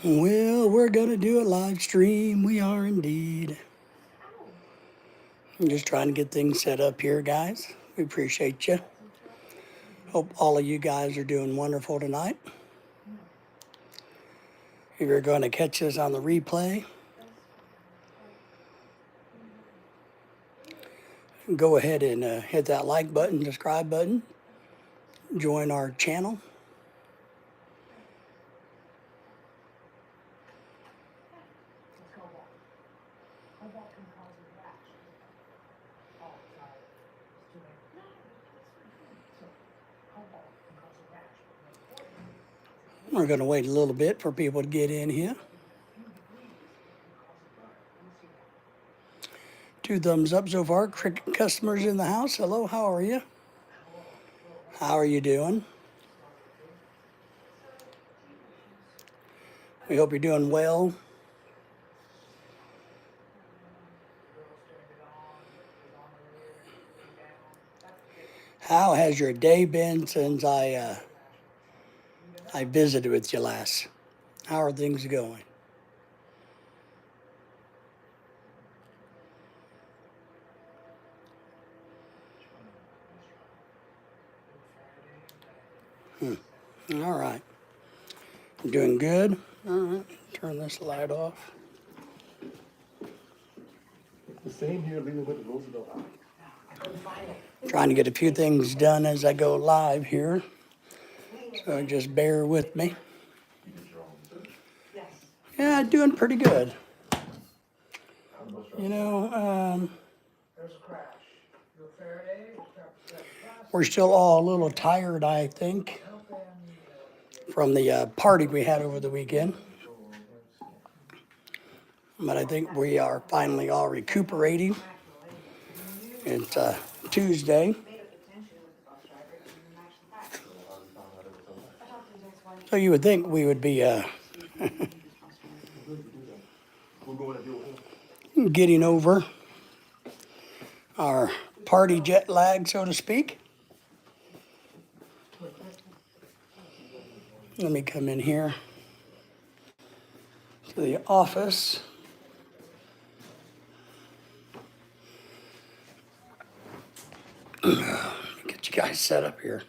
Well, we're gonna do a live stream. We are indeed. I'm just trying to get things set up here, guys. We appreciate you. Hope all of you guys are doing wonderful tonight. If you're going to catch us on the replay, go ahead and hit that like button, subscribe button, join our channel. We're going to wait a little bit for people to get in here. 2 thumbs up so far. Cricket customers in the house. Hello, how are you? How are you doing? We hope you're doing well. How has your day been since I visited with you last? How are things going? All right. Doing good? All right. Turn this light off. The same here, leaving with the Roosevelt. Trying to get a few things done as I go live here. So just bear with me. Yeah, doing pretty good. You know, we're still all a little tired, I think, from the party we had over the weekend. But I think we are finally all recuperating. It's Tuesday. So you would think we would be getting over our party jet lag, so to speak. Let me come in here to the office. Get you guys set up here.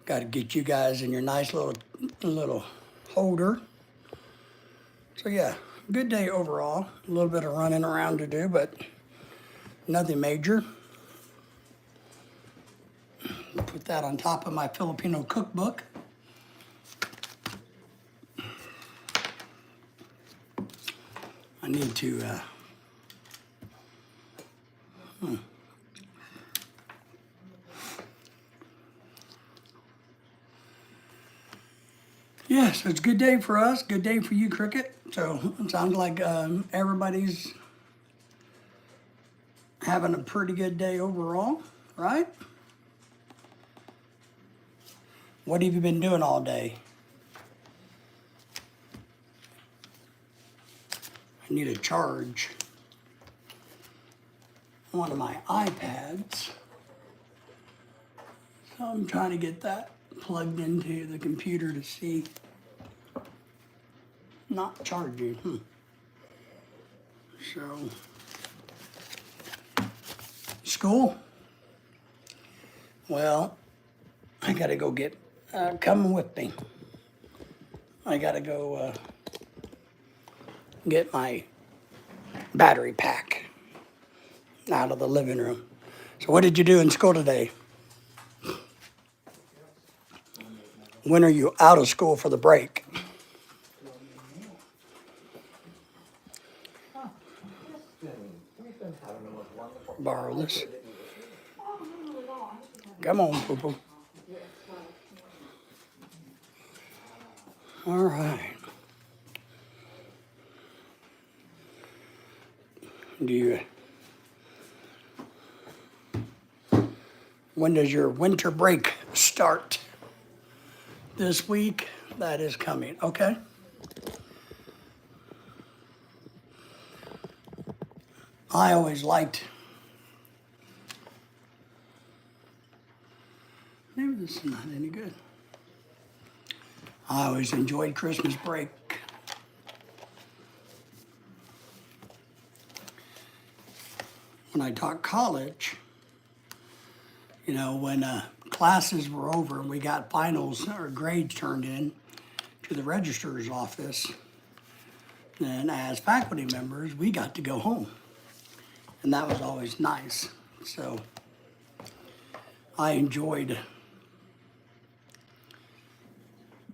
Got to get you guys in your nice little holder. So yeah, good day overall. A little bit of running around to do, but nothing major. Put that on top of my Filipino cookbook. I need to yeah, so it's a good day for us, good day for you, Cricket. So it sounds like everybody's having a pretty good day overall, right? What have you been doing all day? I need to charge one of my iPads. So I'm trying to get that plugged into the computer to see. Not charging. So, school? Well, I gotta go get, come with me. I gotta go get my battery pack out of the living room. So what did you do in school today? When are you out of school for the break? Borrow this. Come on, poo-poo. All right. When does your winter break start? This week? That is coming, okay? I always liked Maybe this is not any good. I always enjoyed Christmas break. When I taught college, you know, when classes were over and we got finals or grades turned in to the registrar's office, then as faculty members, we got to go home. And that was always nice. So I enjoyed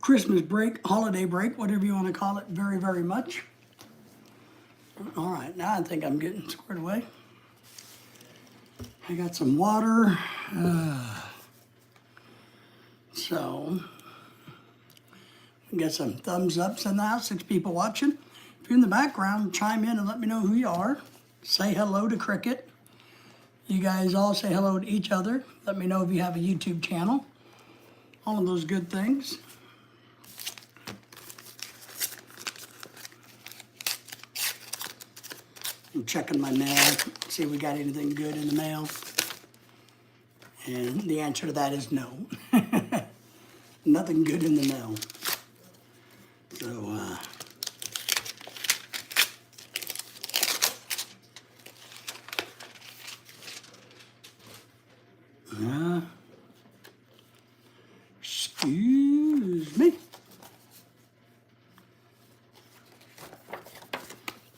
Christmas break, holiday break, whatever you want to call it, very, very much. All right, now I think I'm getting squared away. I got some water. So, we got some thumbs ups in the house, 6 people watching. If you're in the background, chime in and let me know who you are. Say hello to Cricket. You guys all say hello to each other. Let me know if you have a YouTube channel. All of those good things. I'm checking my mail, see if we got anything good in the mail. And the answer to that is no. Nothing good in the mail. So, excuse me.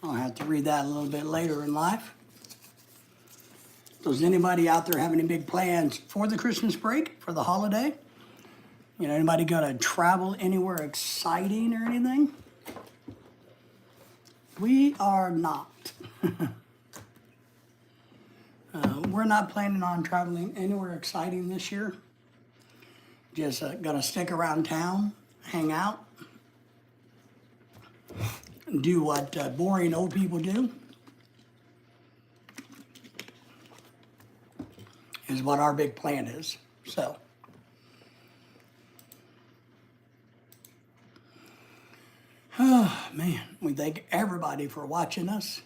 I'll have to read that a little bit later in life. Does anybody out there have any big plans for the Christmas break, for the holiday? You know, anybody gonna travel anywhere exciting or anything? We are not. We're not planning on traveling anywhere exciting this year. Just gonna stick around town, hang out, do what boring old people do, is what our big plan is. So, oh man, we thank everybody for watching us,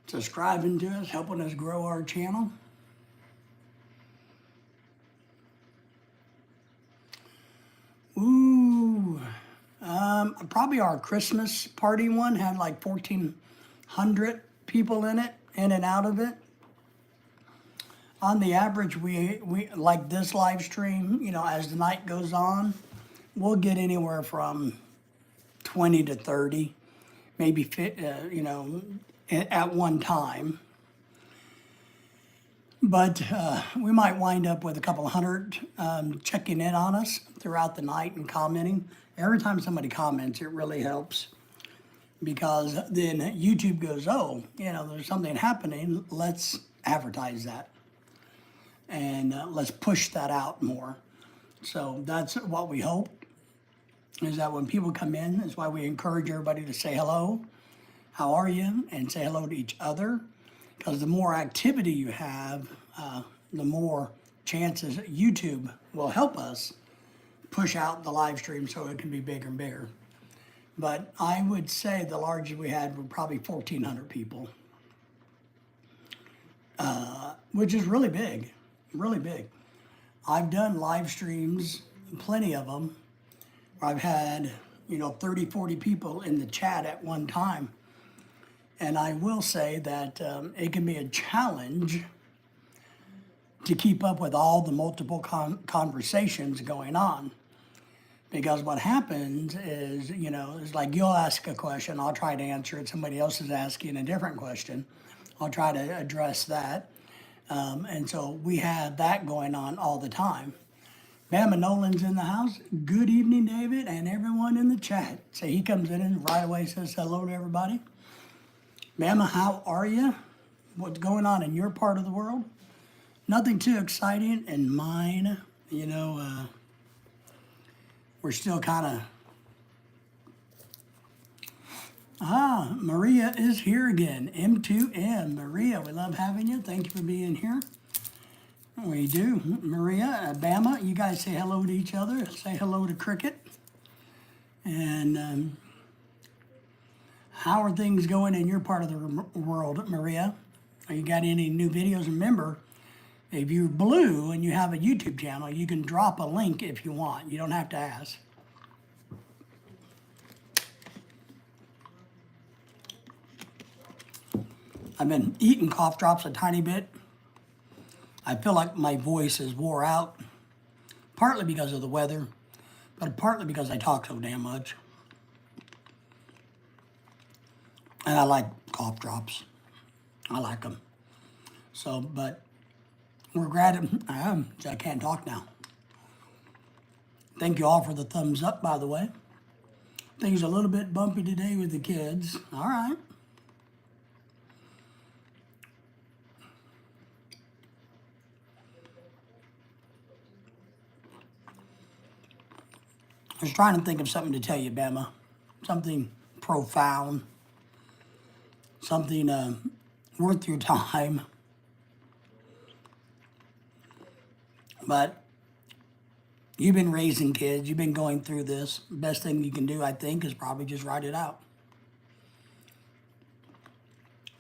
subscribing to us, helping us grow our channel. Ooh, probably our Christmas party one had like 1,400 people in it, in and out of it. On the average, we like this live stream, you know, as the night goes on, we'll get anywhere from 20 to 30, maybe, you know, at one time. But we might wind up with a couple hundred checking in on us throughout the night and commenting. Every time somebody comments, it really helps, because then YouTube goes, oh, you know, there's something happening, let's advertise that. And let's push that out more. So that's what we hope, is that when people come in, is why we encourage everybody to say hello, how are you, and say hello to each other. Because the more activity you have, the more chances YouTube will help us push out the live stream so it can be bigger and bigger. But I would say the largest we had were probably 1,400 people, which is really big, really big. I've done live streams, plenty of them, where I've had, you know, 30, 40 people in the chat at one time. And I will say that it can be a challenge to keep up with all the multiple conversations going on. Because what happens is, you know, it's like you'll ask a question, I'll try to answer it. Somebody else is asking a different question. I'll try to address that. And so we have that going on all the time. Bama Nolan's in the house. Good evening, David, and everyone in the chat. So he comes in and right away says hello to everybody. Bama, how are you? What's going on in your part of the world? Nothing too exciting in mine. You know, we're still kind of... Maria is here again. M2M. Maria, we love having you. Thank you for being here. We do. Maria, Bama, you guys say hello to each other. Say hello to Cricket. And how are things going in your part of the world, Maria? You got any new videos? Remember, If you're blue and you have a YouTube channel, you can drop a link if you want. You don't have to ask. I've been eating cough drops a tiny bit. I feel like my voice is wore out, partly because of the weather, but partly because I talk so damn much. And I like cough drops. I like them. So, but we're glad I can't talk now. Thank you all for the thumbs up, by the way. Things a little bit bumpy today with the kids. All right. I was trying to think of something to tell you, Bama. Something profound. Something worth your time. But you've been raising kids. You've been going through this. Best thing you can do, I think, is probably just write it out.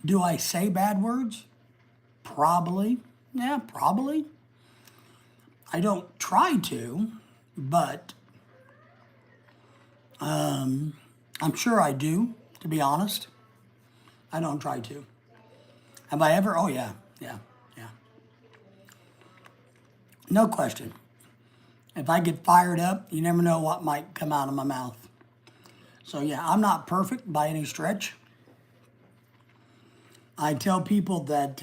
Do I say bad words? Probably. Yeah, probably. I don't try to, but I'm sure I do, to be honest. I don't try to. Have I ever? Oh, yeah. No question. If I get fired up, you never know what might come out of my mouth. So, yeah, I'm not perfect by any stretch. I tell people that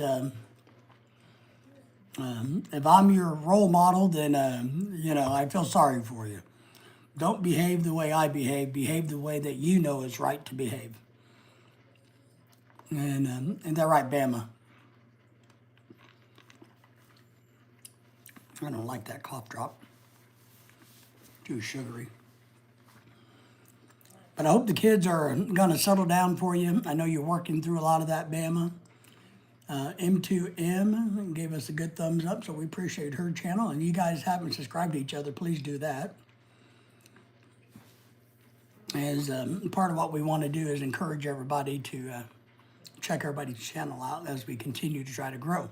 if I'm your role model, then, I feel sorry for you. Don't behave the way I behave. Behave the way that you know is right to behave. And isn't that right, Bama? I don't like that cough drop. Too sugary. But I hope the kids are going to settle down for you. I know you're working through a lot of that, Bama. M2M gave us a good thumbs up, so we appreciate her channel. And you guys haven't subscribed to each other, please do that. As part of what we want to do is encourage everybody to check everybody's channel out as we continue to try to grow.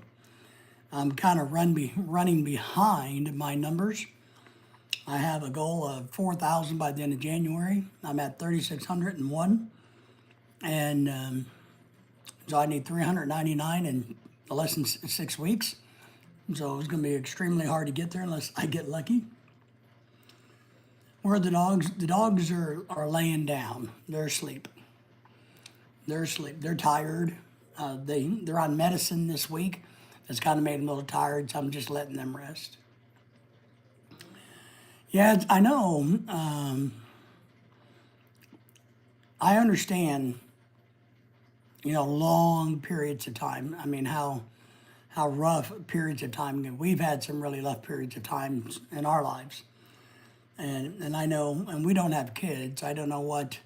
I'm kind of running behind my numbers. I have a goal of 4,000 by the end of January. I'm at 3,601. And so I need 399 in less than 6 weeks. So it's going to be extremely hard to get there unless I get lucky. Where are the dogs? The dogs are laying down. They're asleep. They're asleep. They're tired. They're on medicine this week. It's kind of made them a little tired, so I'm just letting them rest. Yeah, I know. I understand, long periods of time. I mean, how rough periods of time. We've had some really rough periods of time in our lives. And I know, and we don't have kids. I don't know what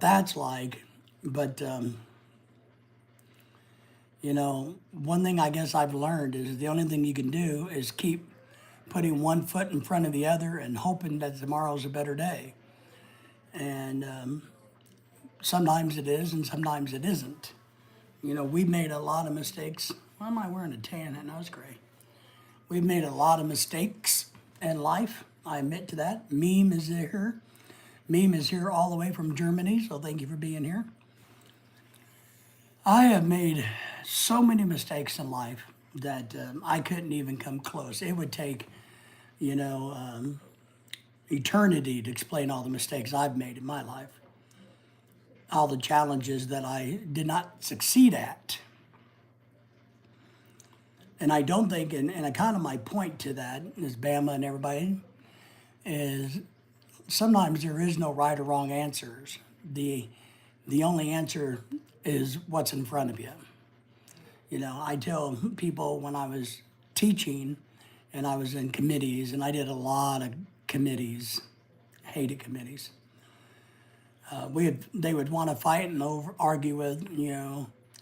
that's like, but one thing I guess I've learned is the only thing you can do is keep putting one foot in front of the other and hoping that tomorrow's a better day. And sometimes it is, and sometimes it isn't. We've made a lot of mistakes. Why am I wearing a tan? I know it's gray. We've made a lot of mistakes in life. I admit to that. Meme is here. Meme is here all the way from Germany, so thank you for being here. I have made so many mistakes in life that I couldn't even come close. It would take, eternity to explain all the mistakes I've made in my life, all the challenges that I did not succeed at. And I don't think, and kind of my point to that is Bama and everybody, is sometimes there is no right or wrong answers. The only answer is what's in front of you. I tell people when I was teaching and I was in committees, and I did a lot of committees, hated committees. They would want to fight and argue with,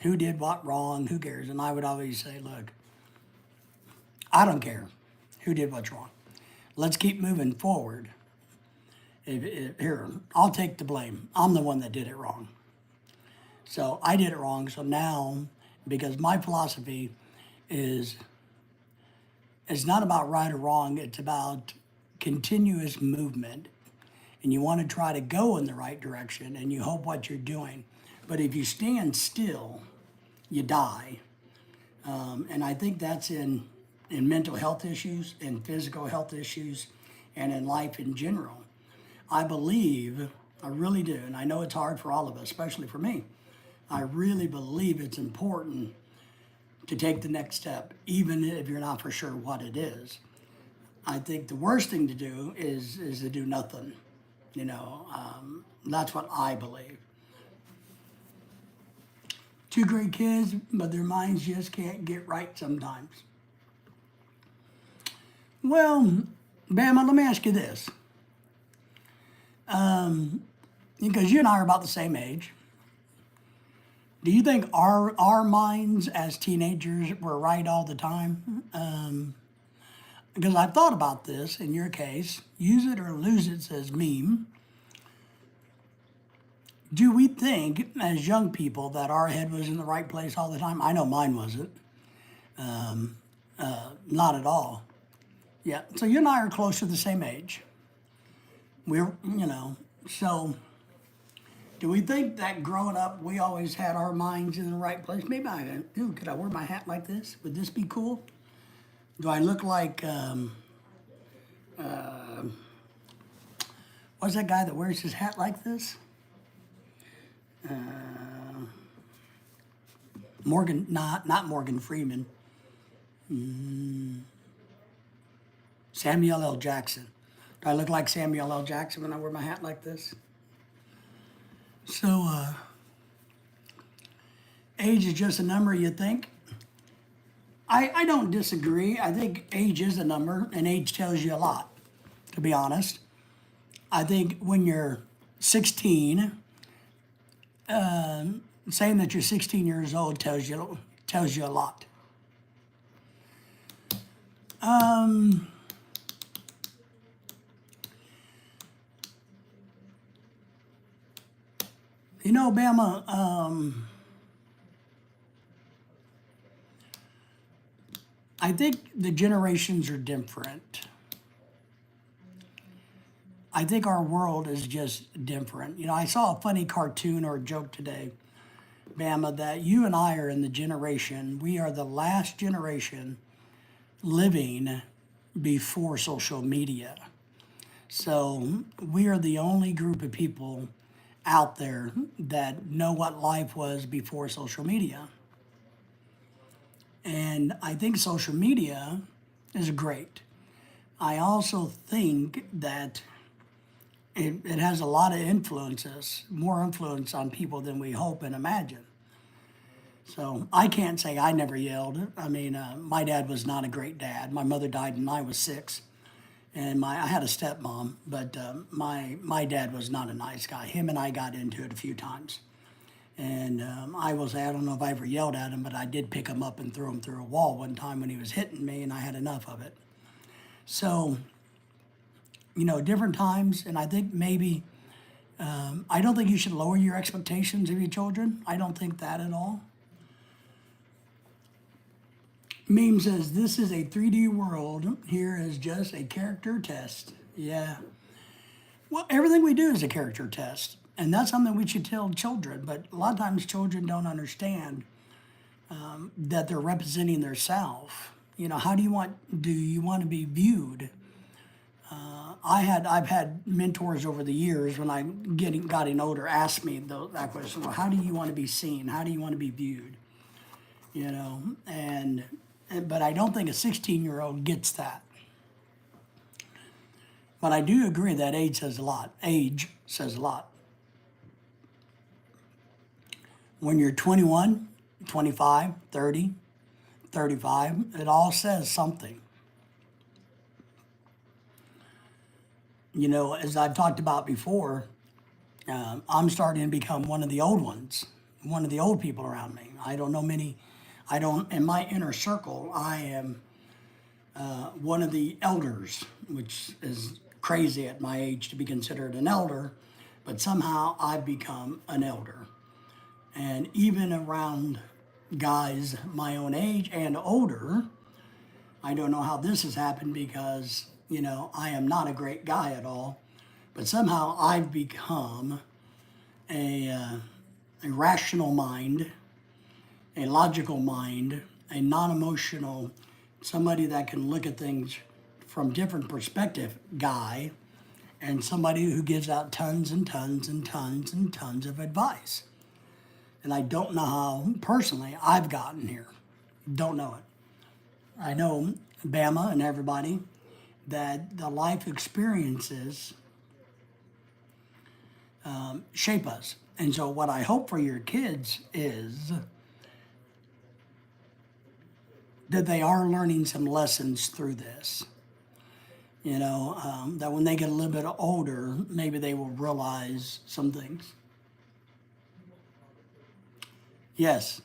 who did what wrong, who cares? And I would always say, look, I don't care who did what's wrong. Let's keep moving forward. Here, I'll take the blame. I'm the one that did it wrong. So I did it wrong. So now, because my philosophy is it's not about right or wrong, it's about continuous movement. And you want to try to go in the right direction and you hope what you're doing. But if you stand still, you die. And I think that's in mental health issues, in physical health issues, and in life in general. I believe, I really do, and I know it's hard for all of us, especially for me. I really believe it's important to take the next step, even if you're not for sure what it is. I think the worst thing to do is to do nothing. That's what I believe. Two great kids, but their minds just can't get right sometimes. Well, Bama, let me ask you this. Because you and I are about the same age. Do you think our minds as teenagers were right all the time? Because I've thought about this in your case. Use it or lose it says meme. Do we think as young people that our head was in the right place all the time? I know mine wasn't. Not at all. Yeah, so you and I are close to the same age. So do we think that growing up we always had our minds in the right place? Maybe could I wear my hat like this? Would this be cool? Do I look like, what's that guy that wears his hat like this? Not Morgan Freeman. Samuel L. Jackson. Do I look like Samuel L. Jackson when I wear my hat like this? So, age is just a number, you think? I don't disagree. I think age is a number, and age tells you a lot, to be honest. I think when you're 16, saying that you're 16 years old tells you a lot. Bama, I think the generations are different. I think our world is just different. I saw a funny cartoon or a joke today, Bama, that you and I are in the generation, we are the last generation living before social media. So we are the only group of people out there that know what life was before social media. And I think social media is great. I also think that it has a lot of influences, more influence on people than we hope and imagine. So I can't say I never yelled. I mean, my dad was not a great dad. My mother died when I was 6. And I had a stepmom, but my dad was not a nice guy. Him and I got into it a few times. And I don't know if I ever yelled at him, but I did pick him up and throw him through a wall one time when he was hitting me, and I had enough of it. So, different times, and I think maybe, I don't think you should lower your expectations of your children. I don't think that at all. Meme says, this is a 3D world. Here is just a character test. Yeah. Well, everything we do is a character test. And that's something we should tell children. But a lot of times children don't understand that they're representing their self. How do you want to be viewed? I've had mentors over the years when I getting older ask me that question. Well, how do you want to be seen? How do you want to be viewed? But I don't think a 16-year-old gets that. But I do agree that age says a lot. Age says a lot. When you're 21, 25, 30, 35, it all says something. As I've talked about before, I'm starting to become one of the old ones, one of the old people around me. I don't know many. In my inner circle, I am one of the elders, which is crazy at my age to be considered an elder, but somehow I've become an elder. And even around guys my own age and older. I don't know how this has happened because, I am not a great guy at all, but somehow I've become a rational mind, a logical mind, a non-emotional, somebody that can look at things from different perspective guy, and somebody who gives out tons and tons and tons and tons of advice. And I don't know how personally I've gotten here. Don't know it. I know Bama and everybody that the life experiences shape us. And so what I hope for your kids is that they are learning some lessons through this. That when they get a little bit older, maybe they will realize some things. Yes,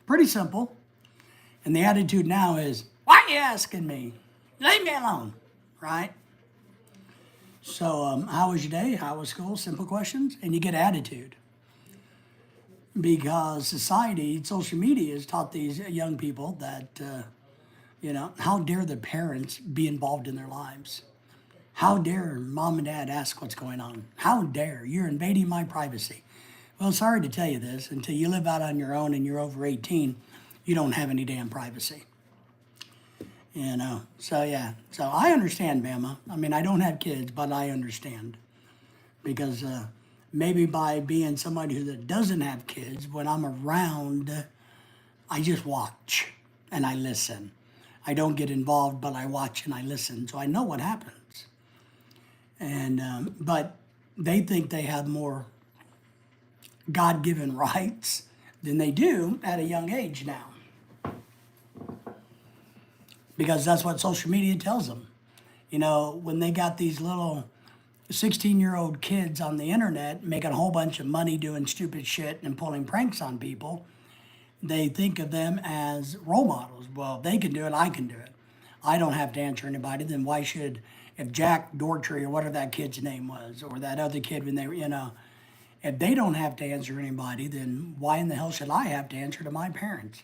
pretty simple. And the attitude now is, why are you asking me? Leave me alone, right? So how was your day? How was school? Simple questions. And you get attitude. Because society, social media has taught these young people that, how dare the parents be involved in their lives? How dare mom and dad ask what's going on? How dare you're invading my privacy? Well, sorry to tell you this, until you live out on your own and you're over 18, you don't have any damn privacy. So yeah. So I understand, Bama. I mean, I don't have kids, but I understand. Because maybe by being somebody who doesn't have kids, when I'm around, I just watch and I listen. I don't get involved, but I watch and I listen. So I know what happens. And but they think they have more God-given rights than they do at a young age now. Because that's what social media tells them. When they got these little 16-year-old kids on the internet making a whole bunch of money doing stupid shit and pulling pranks on people, they think of them as role models. Well, if they can do it, I can do it. I don't have to answer anybody, then why should, if Jack Dortree or whatever that kid's name was, or that other kid when they were, if they don't have to answer anybody, then why in the hell should I have to answer to my parents?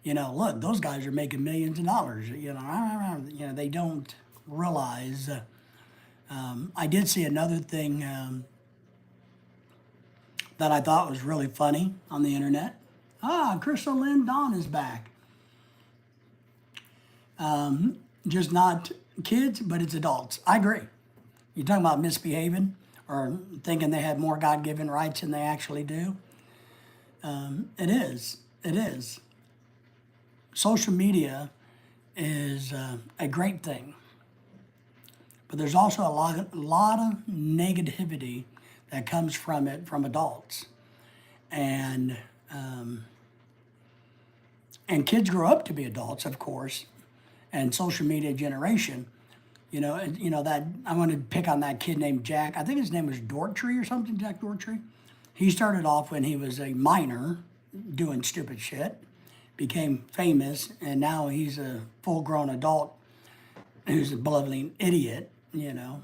Look, those guys are making millions of dollars. They don't realize. I did see another thing that I thought was really funny on the internet. Crystal Lynn Dawn is back. Just not kids, but it's adults. I agree. You're talking about misbehaving or thinking they had more God-given rights than they actually do. It is. It is. Social media is a great thing, but there's also a lot of negativity that comes from it from adults, and kids grow up to be adults, of course, and social media generation. That I want to pick on that kid named Jack. I think his name was Dortree or something. Jack Dortree. He started off when he was a minor doing stupid shit, became famous, and now he's a full-grown adult who's a blubbering idiot, and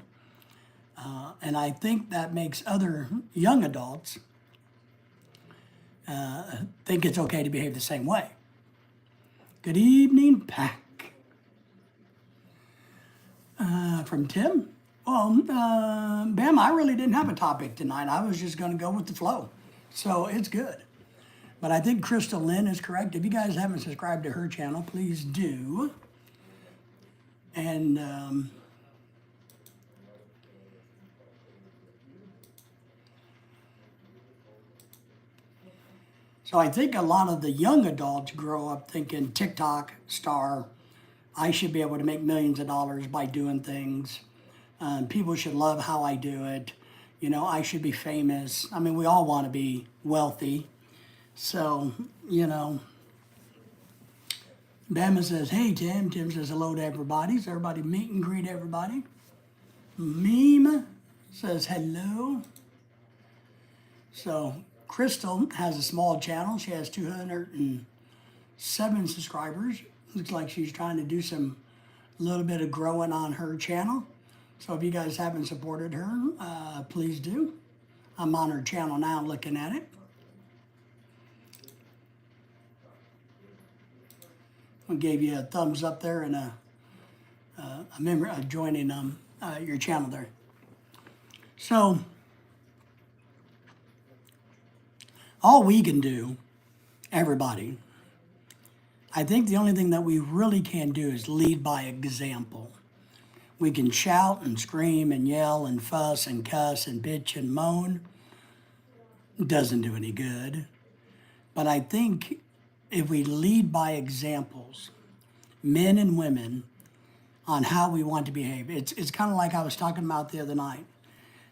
I think that makes other young adults think it's okay to behave the same way. Good evening, PAC. From Tim. Well, Bam, I really didn't have a topic tonight. I was just going to go with the flow. So it's good. But I think Crystal Lynn is correct. If you guys haven't subscribed to her channel, please do. And so I think a lot of the young adults grow up thinking TikTok star, I should be able to make millions of dollars by doing things. People should love how I do it. I should be famous. I mean, we all want to be wealthy. So, Bama says, hey, Tim. Tim says hello to everybody. So everybody meet and greet everybody. Meme says hello. So Crystal has a small channel. She has 207 subscribers. Looks like she's trying to do some little bit of growing on her channel. So if you guys haven't supported her, please do. I'm on her channel now looking at it. We gave you a thumbs up there and a member joining your channel there. So all we can do, everybody, I think the only thing that we really can do is lead by example. We can shout and scream and yell and fuss and cuss and bitch and moan. It doesn't do any good. But I think if we lead by examples, men and women, on how we want to behave, it's kind of like I was talking about the other night.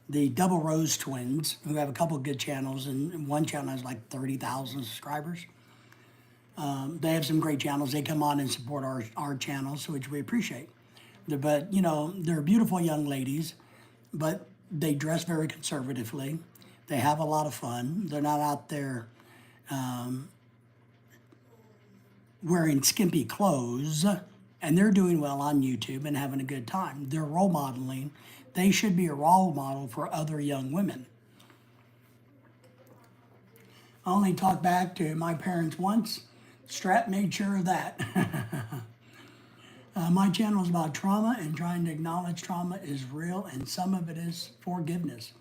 The Double Rose twins, who have a couple of good channels, and one channel has like 30,000 subscribers. They have some great channels. They come on and support our channels, which we appreciate. But, you know, they're beautiful young ladies, but they dress very conservatively. They have a lot of fun. They're not out there wearing skimpy clothes, and they're doing well on YouTube and having a good time. They're role modeling. They should be a role model for other young women. I only talked back to my parents once. Strat made sure of that. My channel is about trauma, and trying to acknowledge trauma is real, and some of it is forgiveness.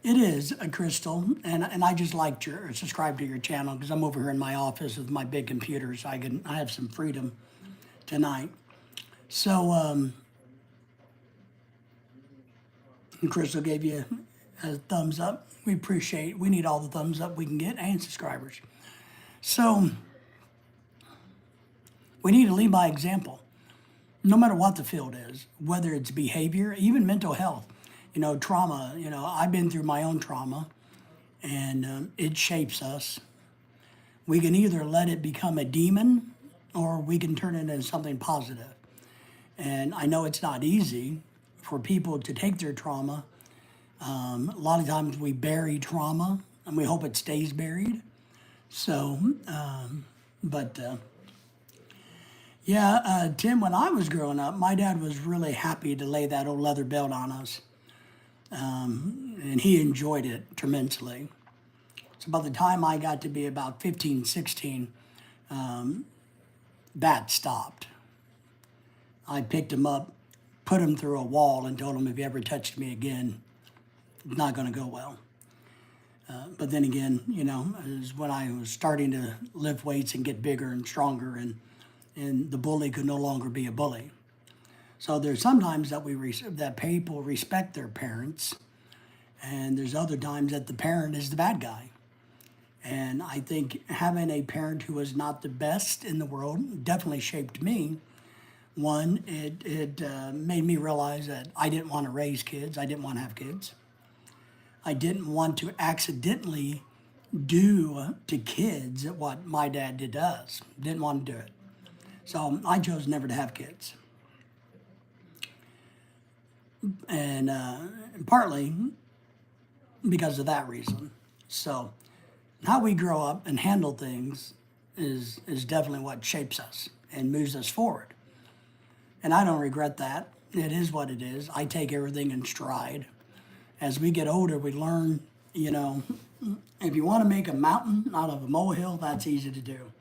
It is, Crystal, and I just liked your subscribe to your channel because I'm over here in my office with my big computer, so I have some freedom tonight. So Crystal gave you a thumbs up. We appreciate. We need all the thumbs up we can get and subscribers. So we need to lead by example, no matter what the field is, whether it's behavior, even mental health. You know, trauma, you know, I've been through my own trauma, and it shapes us. We can either let it become a demon, or we can turn it into something positive. And I know it's not easy for people to take their trauma. A lot of times we bury trauma, and we hope it stays buried. So, Tim, when I was growing up, my dad was really happy to lay that old leather belt on us. And he enjoyed it tremendously. So by the time I got to be about 15, 16, that stopped. I picked him up, put him through a wall, and told him, if you ever touched me again, it's not going to go well. But then again, you know, it was when I was starting to lift weights and get bigger and stronger, and the bully could no longer be a bully. So there's sometimes that that people respect their parents, and there's other times that the parent is the bad guy. And I think having a parent who was not the best in the world definitely shaped me. One, it made me realize that I didn't want to raise kids. I didn't want to have kids. I didn't want to accidentally do to kids what my dad did to us. Didn't want to do it. So I chose never to have kids. And partly because of that reason. So how we grow up and handle things is definitely what shapes us and moves us forward. And I don't regret that. It is what it is. I take everything in stride. As we get older, we learn, you know, if you want to make a mountain out of a molehill, that's easy to do.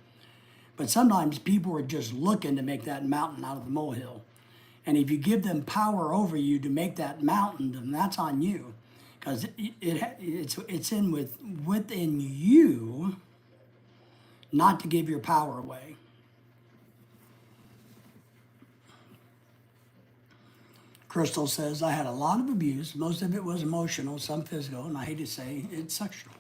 But sometimes people are just looking to make that mountain out of the molehill. And if you give them power over you to make that mountain, then that's on you, because it's within you not to give your power away. Crystal says, I had a lot of abuse. Most of it was emotional, some physical, and I hate to say it's sexual.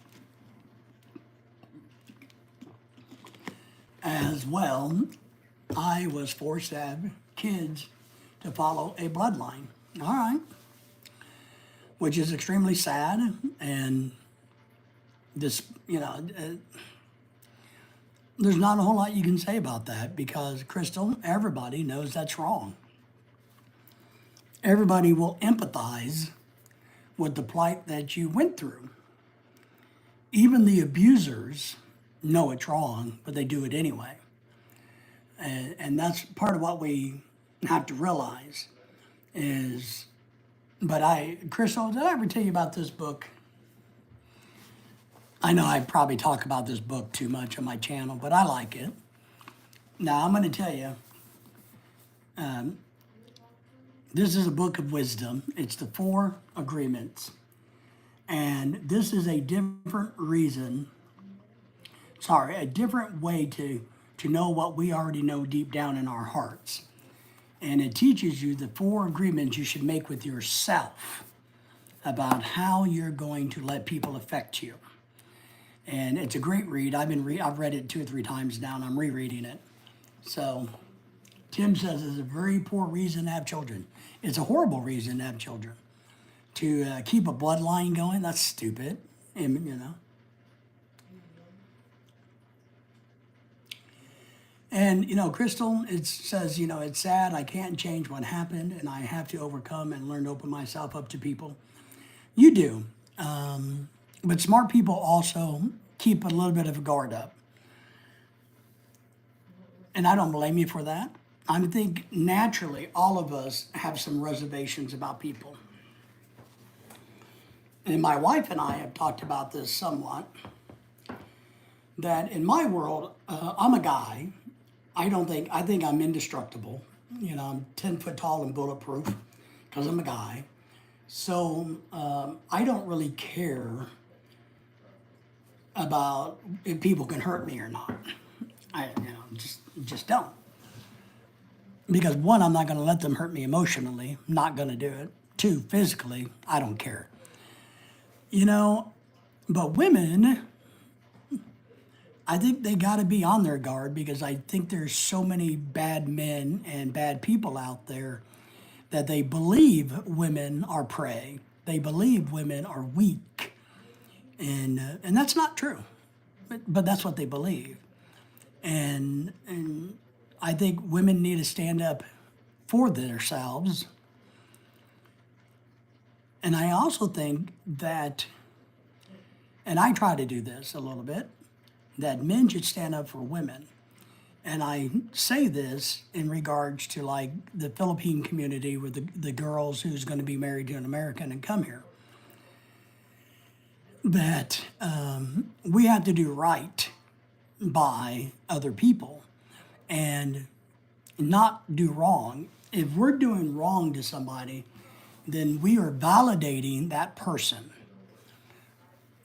As well, I was forced to have kids to follow a bloodline. All right. Which is extremely sad. And this, you know, there's not a whole lot you can say about that because, Crystal, everybody knows that's wrong. Everybody will empathize with the plight that you went through. Even the abusers know it's wrong, but they do it anyway. And that's part of what we have to realize is, Crystal, did I ever tell you about this book? I know I probably talk about this book too much on my channel, but I like it. Now, I'm going to tell you, this is a book of wisdom. It's the Four Agreements. And this is a different a different way to know what we already know deep down in our hearts. And it teaches you the four agreements you should make with yourself about how you're going to let people affect you. And it's a great read. I've read it 2 or 3 times now, and I'm rereading it. So Tim says it's a very poor reason to have children. It's a horrible reason to have children. To keep a bloodline going, that's stupid. And, you know. And, you know, Crystal, it says, you know, it's sad. I can't change what happened, and I have to overcome and learn to open myself up to people. You do. But smart people also keep a little bit of a guard up. And I don't blame you for that. I think naturally all of us have some reservations about people. And my wife and I have talked about this somewhat. That in my world, I'm a guy. I think I'm indestructible. You know, I'm 10 foot tall and bulletproof because I'm a guy. So I don't really care about if people can hurt me or not. I just don't. Because one, I'm not going to let them hurt me emotionally. Not going to do it. 2, physically, I don't care. You know, but women, I think they got to be on their guard because I think there's so many bad men and bad people out there that they believe women are prey. They believe women are weak. And that's not true. But that's what they believe. And I think women need to stand up for themselves. And I also think that, and I try to do this a little bit, that men should stand up for women. And I say this in regards to like the Philippine community with the girls who's going to be married to an American and come here. That we have to do right by other people and not do wrong. If we're doing wrong to somebody, then we are validating that person.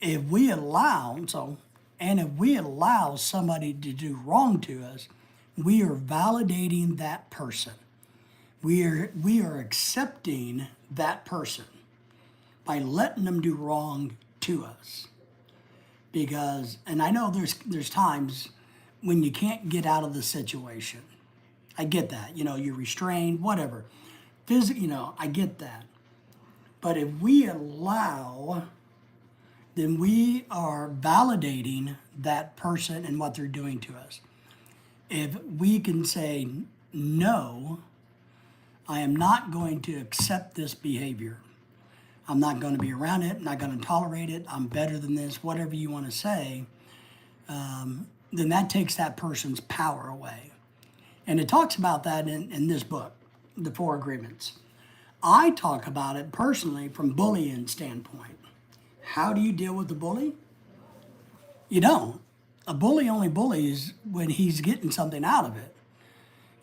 If we allow somebody to do wrong to us, we are validating that person. We are accepting that person by letting them do wrong to us. Because, and I know there's times when you can't get out of the situation. I get that. You know, you're restrained, whatever. I get that. But if we allow, then we are validating that person and what they're doing to us. If we can say, no, I am not going to accept this behavior. I'm not going to be around it. I'm not going to tolerate it. I'm better than this, whatever you want to say. Then that takes that person's power away. And it talks about that in this book, The 4 Agreements. I talk about it personally from bullying standpoint. How do you deal with the bully? You don't. A bully only bullies when he's getting something out of it.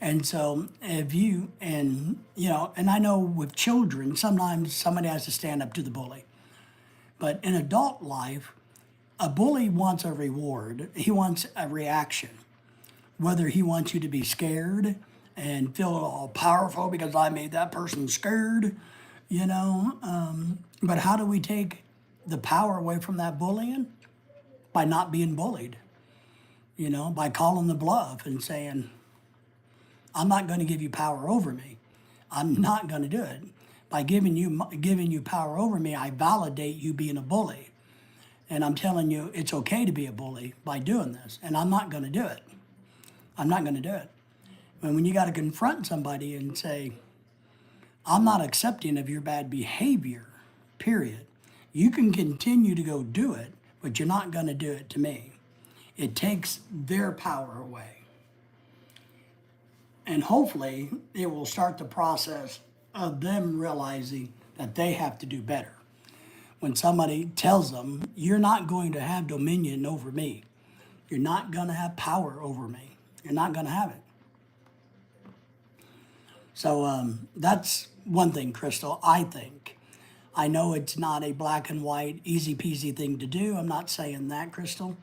And so and I know with children, sometimes somebody has to stand up to the bully. But in adult life, a bully wants a reward. He wants a reaction. Whether he wants you to be scared and feel all powerful because I made that person scared, But how do we take the power away from that bullying? By not being bullied, by calling the bluff and saying, I'm not going to give you power over me. I'm not going to do it. By giving you power over me, I validate you being a bully. And I'm telling you it's okay to be a bully by doing this. And I'm not going to do it. I'm not going to do it. And when you got to confront somebody and say, I'm not accepting of your bad behavior, period. You can continue to go do it, but you're not going to do it to me. It takes their power away. And hopefully it will start the process of them realizing that they have to do better. When somebody tells them, you're not going to have dominion over me. You're not going to have power over me. You're not going to have it. So that's one thing, Crystal, I think. I know it's not a black and white, easy peasy thing to do. I'm not saying that, Crystal.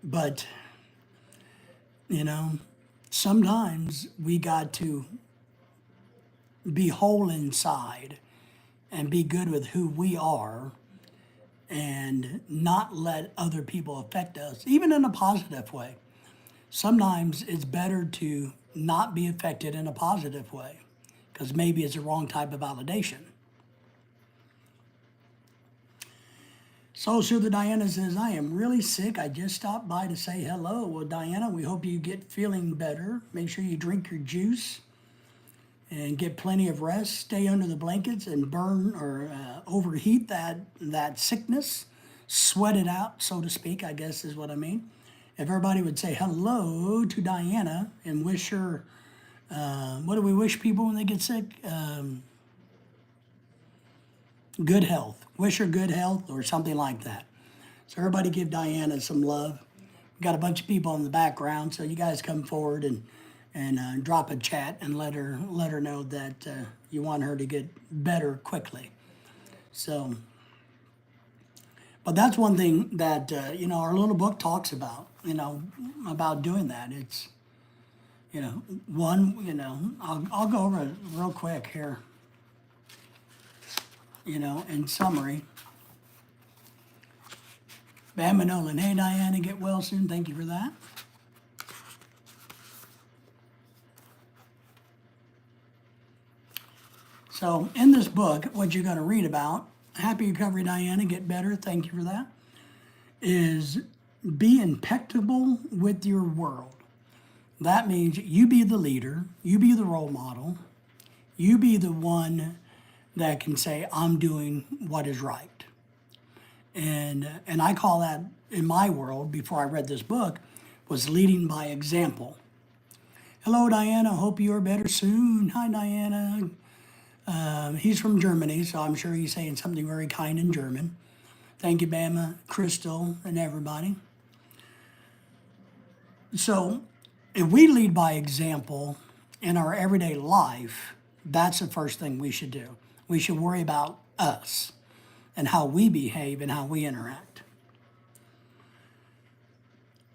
But, you know, sometimes we got to be whole inside and be good with who we are and not let other people affect us, even in a positive way. Sometimes it's better to not be affected in a positive way because maybe it's the wrong type of validation. So Sugar Diana says, I am really sick. I just stopped by to say hello. Well, Diana, we hope you get feeling better. Make sure you drink your juice and get plenty of rest. Stay under the blankets and burn or overheat that sickness. Sweat it out, so to speak, I guess is what I mean. If everybody would say hello to Diana and wish her, what do we wish people when they get sick? Good health. Wish her good health or something like that. So everybody give Diana some love. We got a bunch of people in the background, so you guys come forward and drop a chat and let her know that you want her to get better quickly. So, but that's one thing that our little book talks about. About doing that. It's I'll go over it real quick here. In summary. Bam and Nolan, hey Diana, get well soon. Thank you for that. So in this book, what you're going to read about, happy recovery, Diana, get better. Thank you for that. Is be impeccable with your world. That means you be the leader, you be the role model, you be the one that can say, I'm doing what is right. And I call that, in my world, before I read this book, was leading by example. Hello, Diana. Hope you are better soon. Hi, Diana. He's from Germany, so I'm sure he's saying something very kind in German. Thank you, Bama, Crystal, and everybody. So if we lead by example in our everyday life, that's the first thing we should do. We should worry about us and how we behave and how we interact.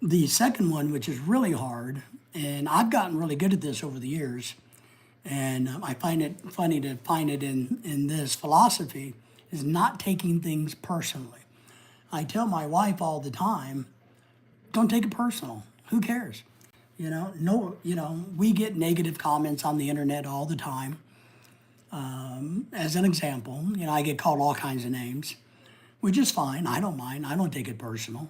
The second one, which is really hard, and I've gotten really good at this over the years, and I find it funny to find it in this philosophy, is not taking things personally. I tell my wife all the time, don't take it personal. Who cares? We get negative comments on the internet all the time. As an example, I get called all kinds of names, which is fine. I don't mind. I don't take it personal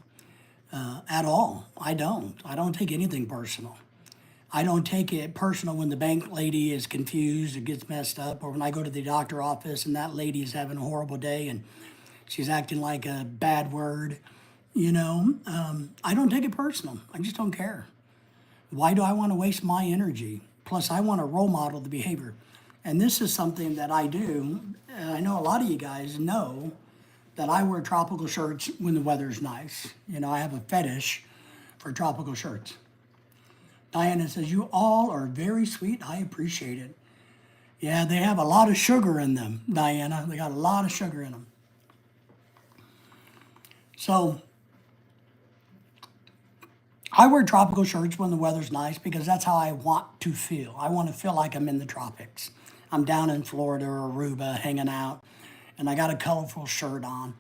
at all. I don't take anything personal. I don't take it personal when the bank lady is confused or gets messed up, or when I go to the doctor office and that lady is having a horrible day and she's acting like a bad word. I don't take it personal. I just don't care. Why do I want to waste my energy? Plus, I want to role model the behavior. And this is something that I do. And I know a lot of you guys know that I wear tropical shirts when the weather's nice. I have a fetish for tropical shirts. Diana says, you all are very sweet. I appreciate it. Yeah, they have a lot of sugar in them, Diana. They got a lot of sugar in them. So I wear tropical shirts when the weather's nice because that's how I want to feel. I want to feel like I'm in the tropics. I'm down in Florida or Aruba hanging out, and I got a colorful shirt on.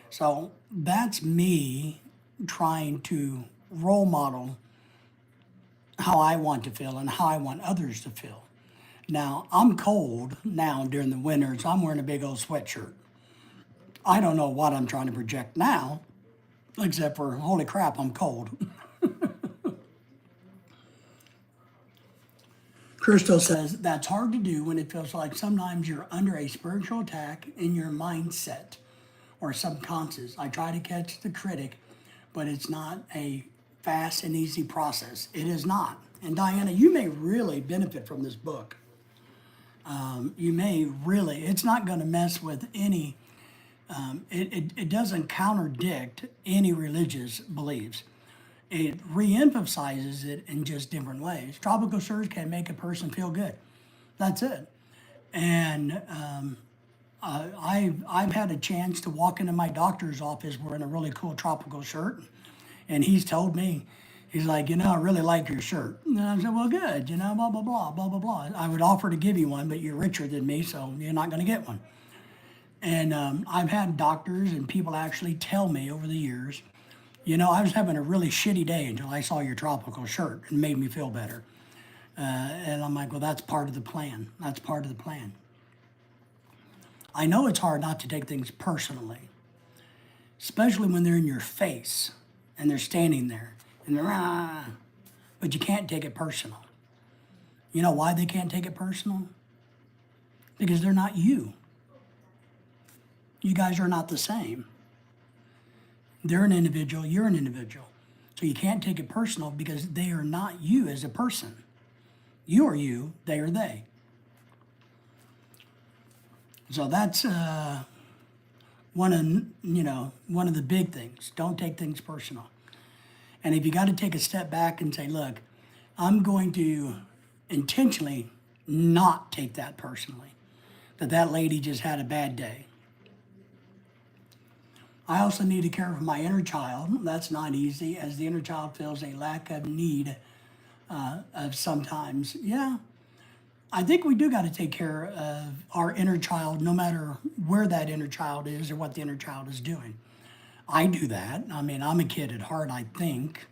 So that's me trying to role model how I want to feel and how I want others to feel. Now, I'm cold now during the winter, so I'm wearing a big old sweatshirt. I don't know what I'm trying to project now, except for, holy crap, I'm cold. Crystal says, that's hard to do when it feels like sometimes you're under a spiritual attack in your mindset or subconscious. I try to catch the critic, but it's not a fast and easy process. It is not. And Diana, you may really benefit from this book. It's not going to mess with any, it doesn't contradict any religious beliefs. it re-emphasizes it in just different ways. Tropical surge can make a person feel good. That's it. And I've had a chance to walk into my doctor's office wearing a really cool tropical shirt, and he's told me, he's like, I really like your shirt. And I said, well, good, blah blah blah blah blah blah. I would offer to give you one, but you're richer than me, so you're not going to get one. And I've had doctors and people actually tell me over the years, I was having a really shitty day until I saw your tropical shirt and made me feel better. And I'm like, well, that's part of the plan. That's part of the plan. I know it's hard not to take things personally, especially when they're in your face and they're standing there and they're, but you can't take it personal. You know why they can't take it personal? Because they're not you. You guys are not the same. They're an individual, you're an individual. So you can't take it personal because they are not you as a person. You are you, they are they. So that's one of the big things. Don't take things personal. And if you got to take a step back and say, look, I'm going to intentionally not take that personally, that lady just had a bad day. I also need to care for my inner child. That's not easy, as the inner child feels a lack of need of sometimes. Yeah, I think we do got to take care of our inner child, no matter where that inner child is or what the inner child is doing. I do that. I mean, I'm a kid at heart, I think.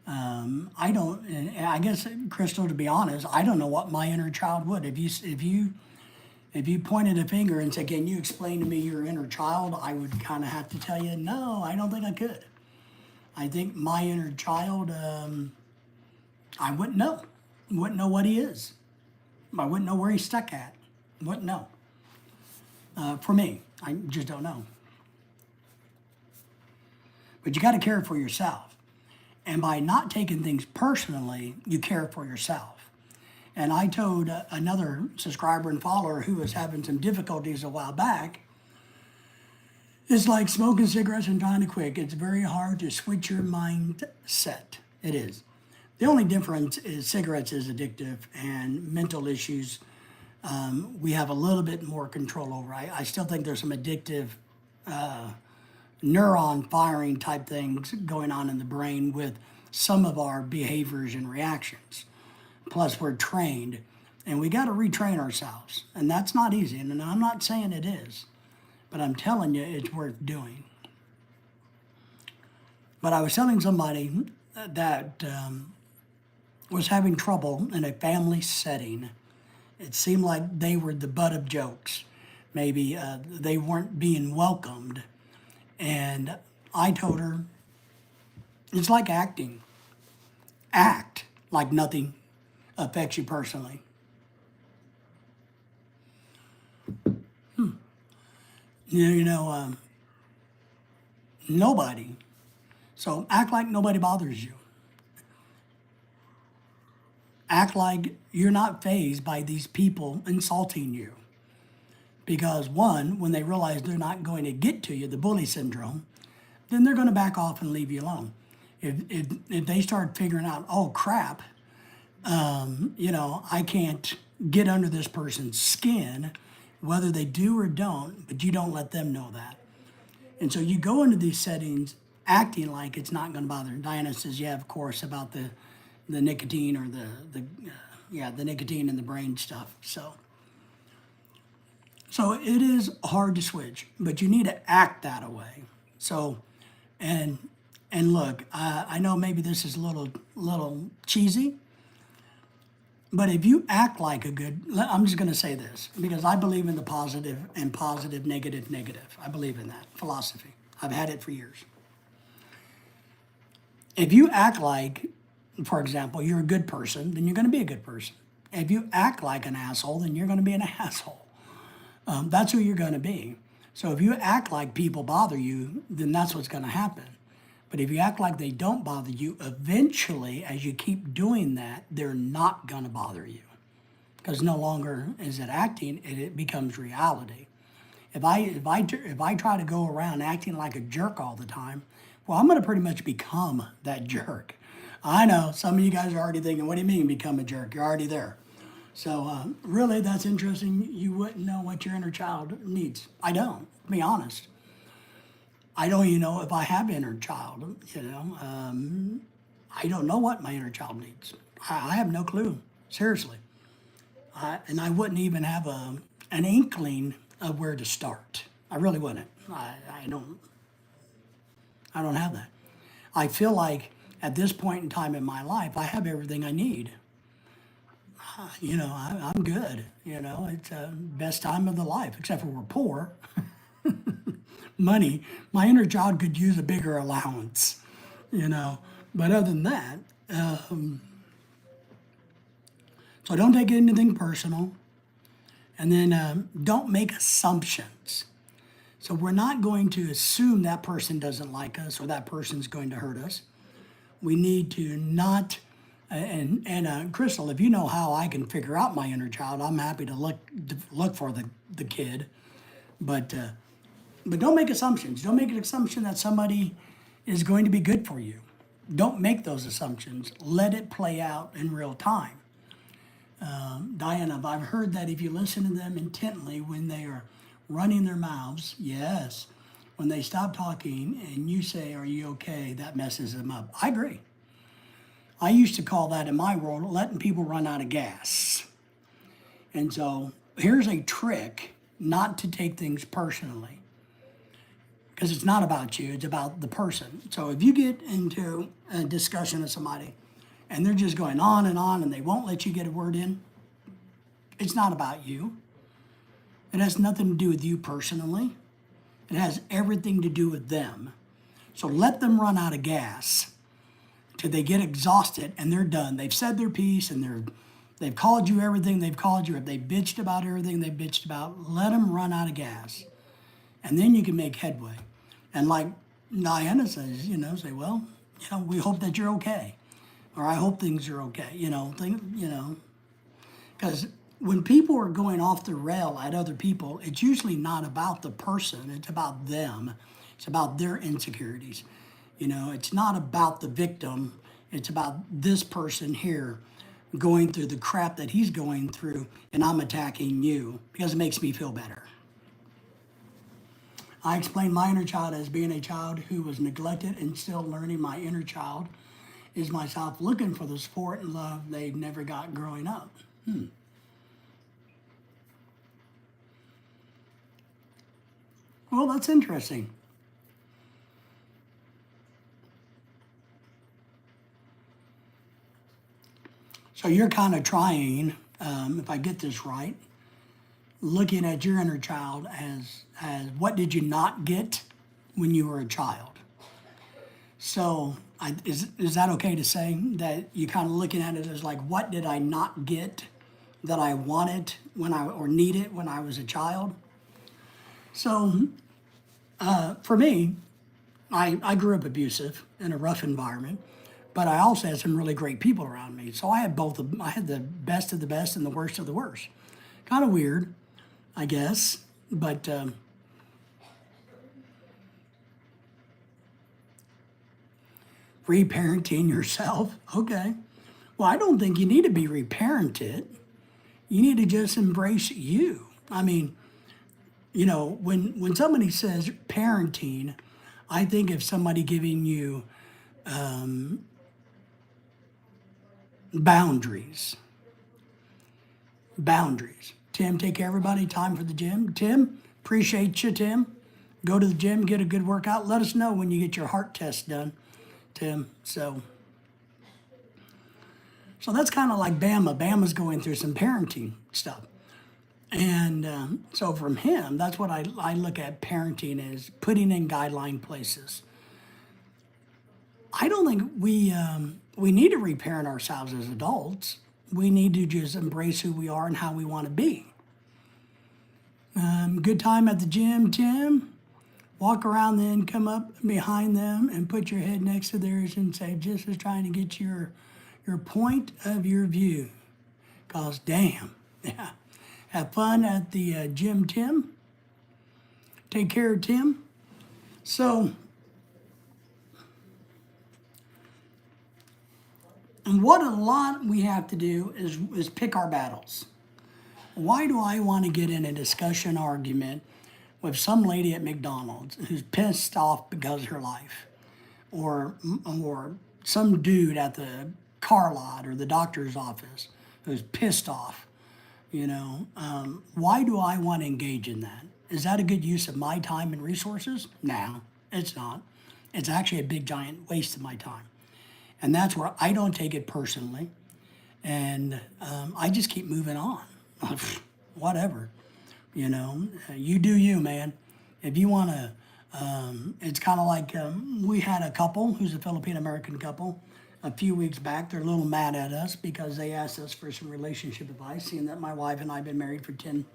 I don't, and I guess, Crystal, to be honest, I don't know what my inner child would. If you pointed a finger and said, can you explain to me your inner child? I would kind of have to tell you, no, I don't think I could. I think my inner child, I wouldn't know. Wouldn't know what he is. I wouldn't know where he's stuck at. Wouldn't know. For me, I just don't know. But you got to care for yourself. And by not taking things personally, you care for yourself. And I told another subscriber and follower who was having some difficulties a while back, it's like smoking cigarettes and trying to quit. It's very hard to switch your mindset. It is. The only difference is cigarettes is addictive, and mental issues we have a little bit more control over. I still think there's some addictive neuron firing type things going on in the brain with some of our behaviors and reactions. Plus, we're trained, and we got to retrain ourselves, and that's not easy. And I'm not saying it is, but I'm telling you, it's worth doing. But I was telling somebody that was having trouble in a family setting. It seemed like they were the butt of jokes. Maybe they weren't being welcomed, and I told her, it's like acting. Act like nothing affects you personally. Nobody. So act like nobody bothers you. Act like you're not fazed by these people insulting you. Because one, when they realize they're not going to get to you, the bully syndrome, then they're going to back off and leave you alone. If they start figuring out, oh crap, I can't get under this person's skin, whether they do or don't, but you don't let them know that. And so you go into these settings acting like it's not going to bother. Diana says, yeah, of course, about the nicotine or the nicotine in the brain stuff. So it is hard to switch, but you need to act that way. So, and look, I know maybe this is a little cheesy, but if you act like I'm just going to say this because I believe in the positive and positive, negative, negative. I believe in that philosophy. I've had it for years. If you act like, for example, you're a good person, then you're going to be a good person. If you act like an asshole, then you're going to be an asshole. That's who you're going to be. So if you act like people bother you, then that's what's going to happen. But if you act like they don't bother you, eventually, as you keep doing that, they're not going to bother you. Because no longer is it acting, it becomes reality. If I try to go around acting like a jerk all the time, Well, I'm going to pretty much become that jerk. I know some of you guys are already thinking, what do you mean become a jerk? You're already there. So really, that's interesting. You wouldn't know what your inner child needs. I don't, to be honest. I don't even know if I have inner child, I don't know what my inner child needs. I have no clue, seriously. And I wouldn't even have an inkling of where to start. I really wouldn't. I don't have that. I feel like at this point in time in my life, I have everything I need. I'm good. It's best time of the life, except for we're poor. Money, my inner child could use a bigger allowance, you know. But other than that, so don't take anything personal. And then don't make assumptions. So we're not going to assume that person doesn't like us or that person's going to hurt us. We need to not, and Crystal, if you know how I can figure out my inner child, I'm happy to look for the kid. But don't make assumptions. Don't make an assumption that somebody is going to be good for you. Don't make those assumptions. Let it play out in real time. Diana, I've heard that if you listen to them intently when they are running their mouths, yes, when they stop talking and you say, "Are you okay?" that messes them up. I agree. I used to call that in my world letting people run out of gas. And so here's a trick not to take things personally, because it's not about you, it's about the person. So if you get into a discussion with somebody and they're just going on and they won't let you get a word in, it's not about you. It has nothing to do with you personally. It has everything to do with them. So let them run out of gas till they get exhausted and they're done. They've said their piece and they've called you everything they've called you. If they bitched about everything they bitched about, let them run out of gas. And then you can make headway. And like Diana says, say, well, we hope that you're okay. Or I hope things are okay, because when people are going off the rail at other people, it's usually not about the person, it's about them. It's about their insecurities. It's not about the victim, it's about this person here going through the crap that he's going through, and I'm attacking you because it makes me feel better. I explained my inner child as being a child who was neglected and still learning. My inner child is myself looking for the support and love they never got growing up. Well, that's interesting. So you're kind of trying, if I get this right, looking at your inner child as what did you not get when you were a child? So is that okay to say that you're kind of looking at it as like, what did I not get that I wanted or needed when I was a child? So for me, I grew up abusive in a rough environment, but I also had some really great people around me. So I had I had the best of the best and the worst of the worst. Kind of weird, I guess, but reparenting yourself, okay. Well, I don't think you need to be reparented. You need to just embrace you. I mean, when somebody says parenting, I think of somebody giving you boundaries. Boundaries. Tim, take care of everybody. Time for the gym. Tim, appreciate you, Tim. Go to the gym, get a good workout. Let us know when you get your heart test done, Tim. So that's kind of like Bama. Bama's going through some parenting stuff. And so from him, that's what I look at parenting as putting in guideline places. I don't think we need to reparent ourselves as adults. We need to just embrace who we are and how we want to be. Good time at the gym, Tim. Walk around, then come up behind them and put your head next to theirs and say, just as trying to get your point of your view. Cause damn, yeah. Have fun at the gym, Tim. Take care, Tim. So And what a lot we have to do is pick our battles. Why do I want to get in a discussion argument with some lady at McDonald's who's pissed off because of her life? Or some dude at the car lot or the doctor's office who's pissed off, why do I want to engage in that? Is that a good use of my time and resources? No, it's not. It's actually a big giant waste of my time. And that's where I don't take it personally. And I just keep moving on. Whatever, you do you, man. If you want to, it's kind of like we had a couple who's a Filipino-American couple a few weeks back. They're a little mad at us because they asked us for some relationship advice, seeing that my wife and I have been married for 10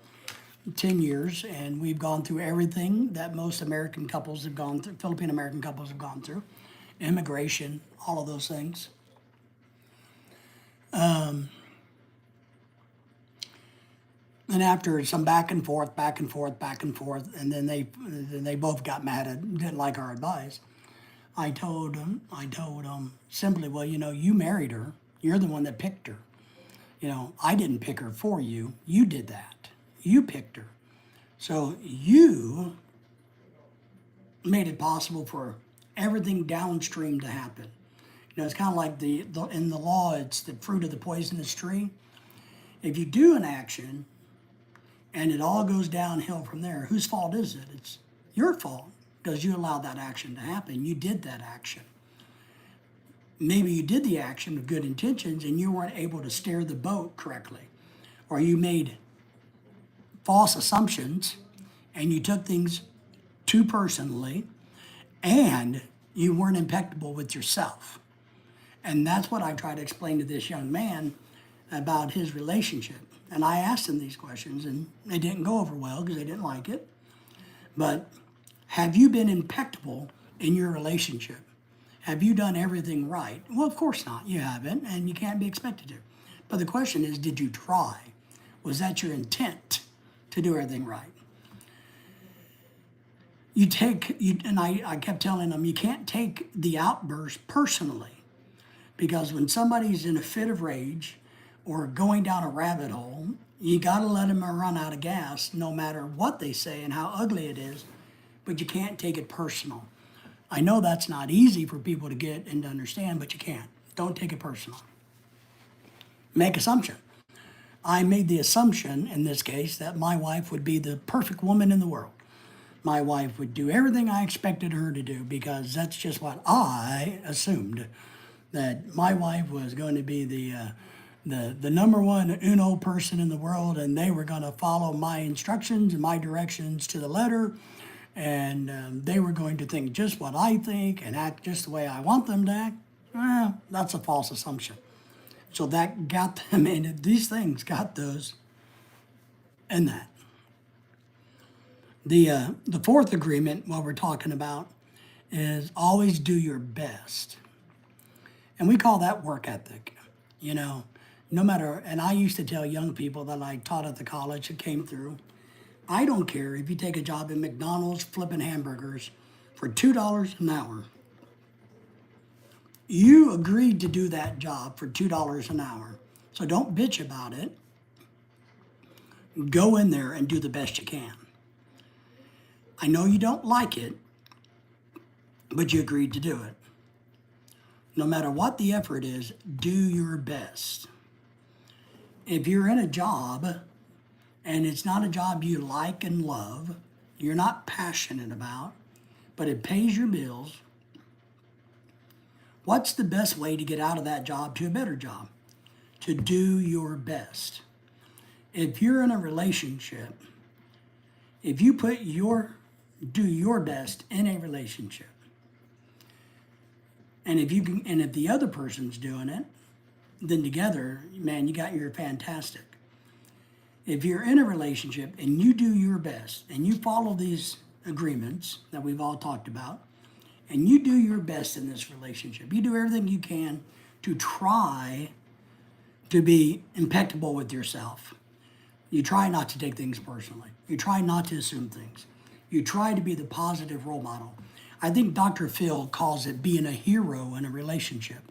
years, and we've gone through everything that most American couples have gone through, Filipino-American couples have gone through, immigration, all of those things. And after some back and forth, and then they both got mad and didn't like our advice. I told them simply, well, you married her. You're the one that picked her. I didn't pick her for you. You did that. You picked her. So you made it possible for everything downstream to happen. It's kind of like in the law, it's the fruit of the poisonous tree. If you do an action and it all goes downhill from there, whose fault is it? It's your fault because you allowed that action to happen. You did that action. Maybe you did the action with good intentions and you weren't able to steer the boat correctly. Or you made false assumptions and you took things too personally and you weren't impeccable with yourself. And that's what I try to explain to this young man about his relationship. And I asked him these questions, and they didn't go over well because they didn't like it. But have you been impeccable in your relationship? Have you done everything right? Well, of course not. You haven't, and you can't be expected to. But the question is, did you try? Was that your intent to do everything right? And I kept telling him, you can't take the outburst personally. Because when somebody's in a fit of rage or going down a rabbit hole, you got to let them run out of gas no matter what they say and how ugly it is, but you can't take it personal. I know that's not easy for people to get and to understand, but you can't. Don't take it personal. Make assumption. I made the assumption in this case that my wife would be the perfect woman in the world. My wife would do everything I expected her to do because that's just what I assumed. That my wife was going to be the number one uno person in the world, and they were going to follow my instructions and my directions to the letter, and they were going to think just what I think and act just the way I want them to act. Well, that's a false assumption. So that got them in. These things got those in that. The fourth agreement, what we're talking about, is always do your best. And we call that work ethic, no matter, and I used to tell young people that I taught at the college that came through, I don't care if you take a job at McDonald's flipping hamburgers for $2 an hour. You agreed to do that job for $2 an hour. So don't bitch about it. Go in there and do the best you can. I know you don't like it, but you agreed to do it. No matter what the effort is, do your best. If you're in a job and it's not a job you like and love, you're not passionate about, but it pays your bills, what's the best way to get out of that job to a better job? To do your best. If you're in a relationship, if you do your best in a relationship, and if the other person's doing it, then together, man, you're fantastic. If you're in a relationship and you do your best and you follow these agreements that we've all talked about, and you do your best in this relationship, you do everything you can to try to be impeccable with yourself. You try not to take things personally. You try not to assume things. You try to be the positive role model. I think Dr. Phil calls it being a hero in a relationship.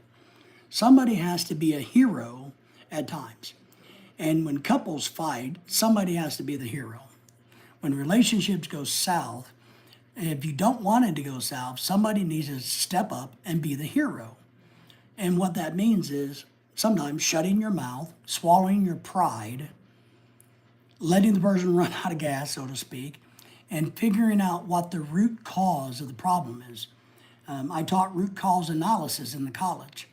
Somebody has to be a hero at times. And when couples fight, somebody has to be the hero. When relationships go south, if you don't want it to go south, somebody needs to step up and be the hero. And what that means is sometimes shutting your mouth, swallowing your pride, letting the person run out of gas, so to speak, and figuring out what the root cause of the problem is. I taught root cause analysis in the college,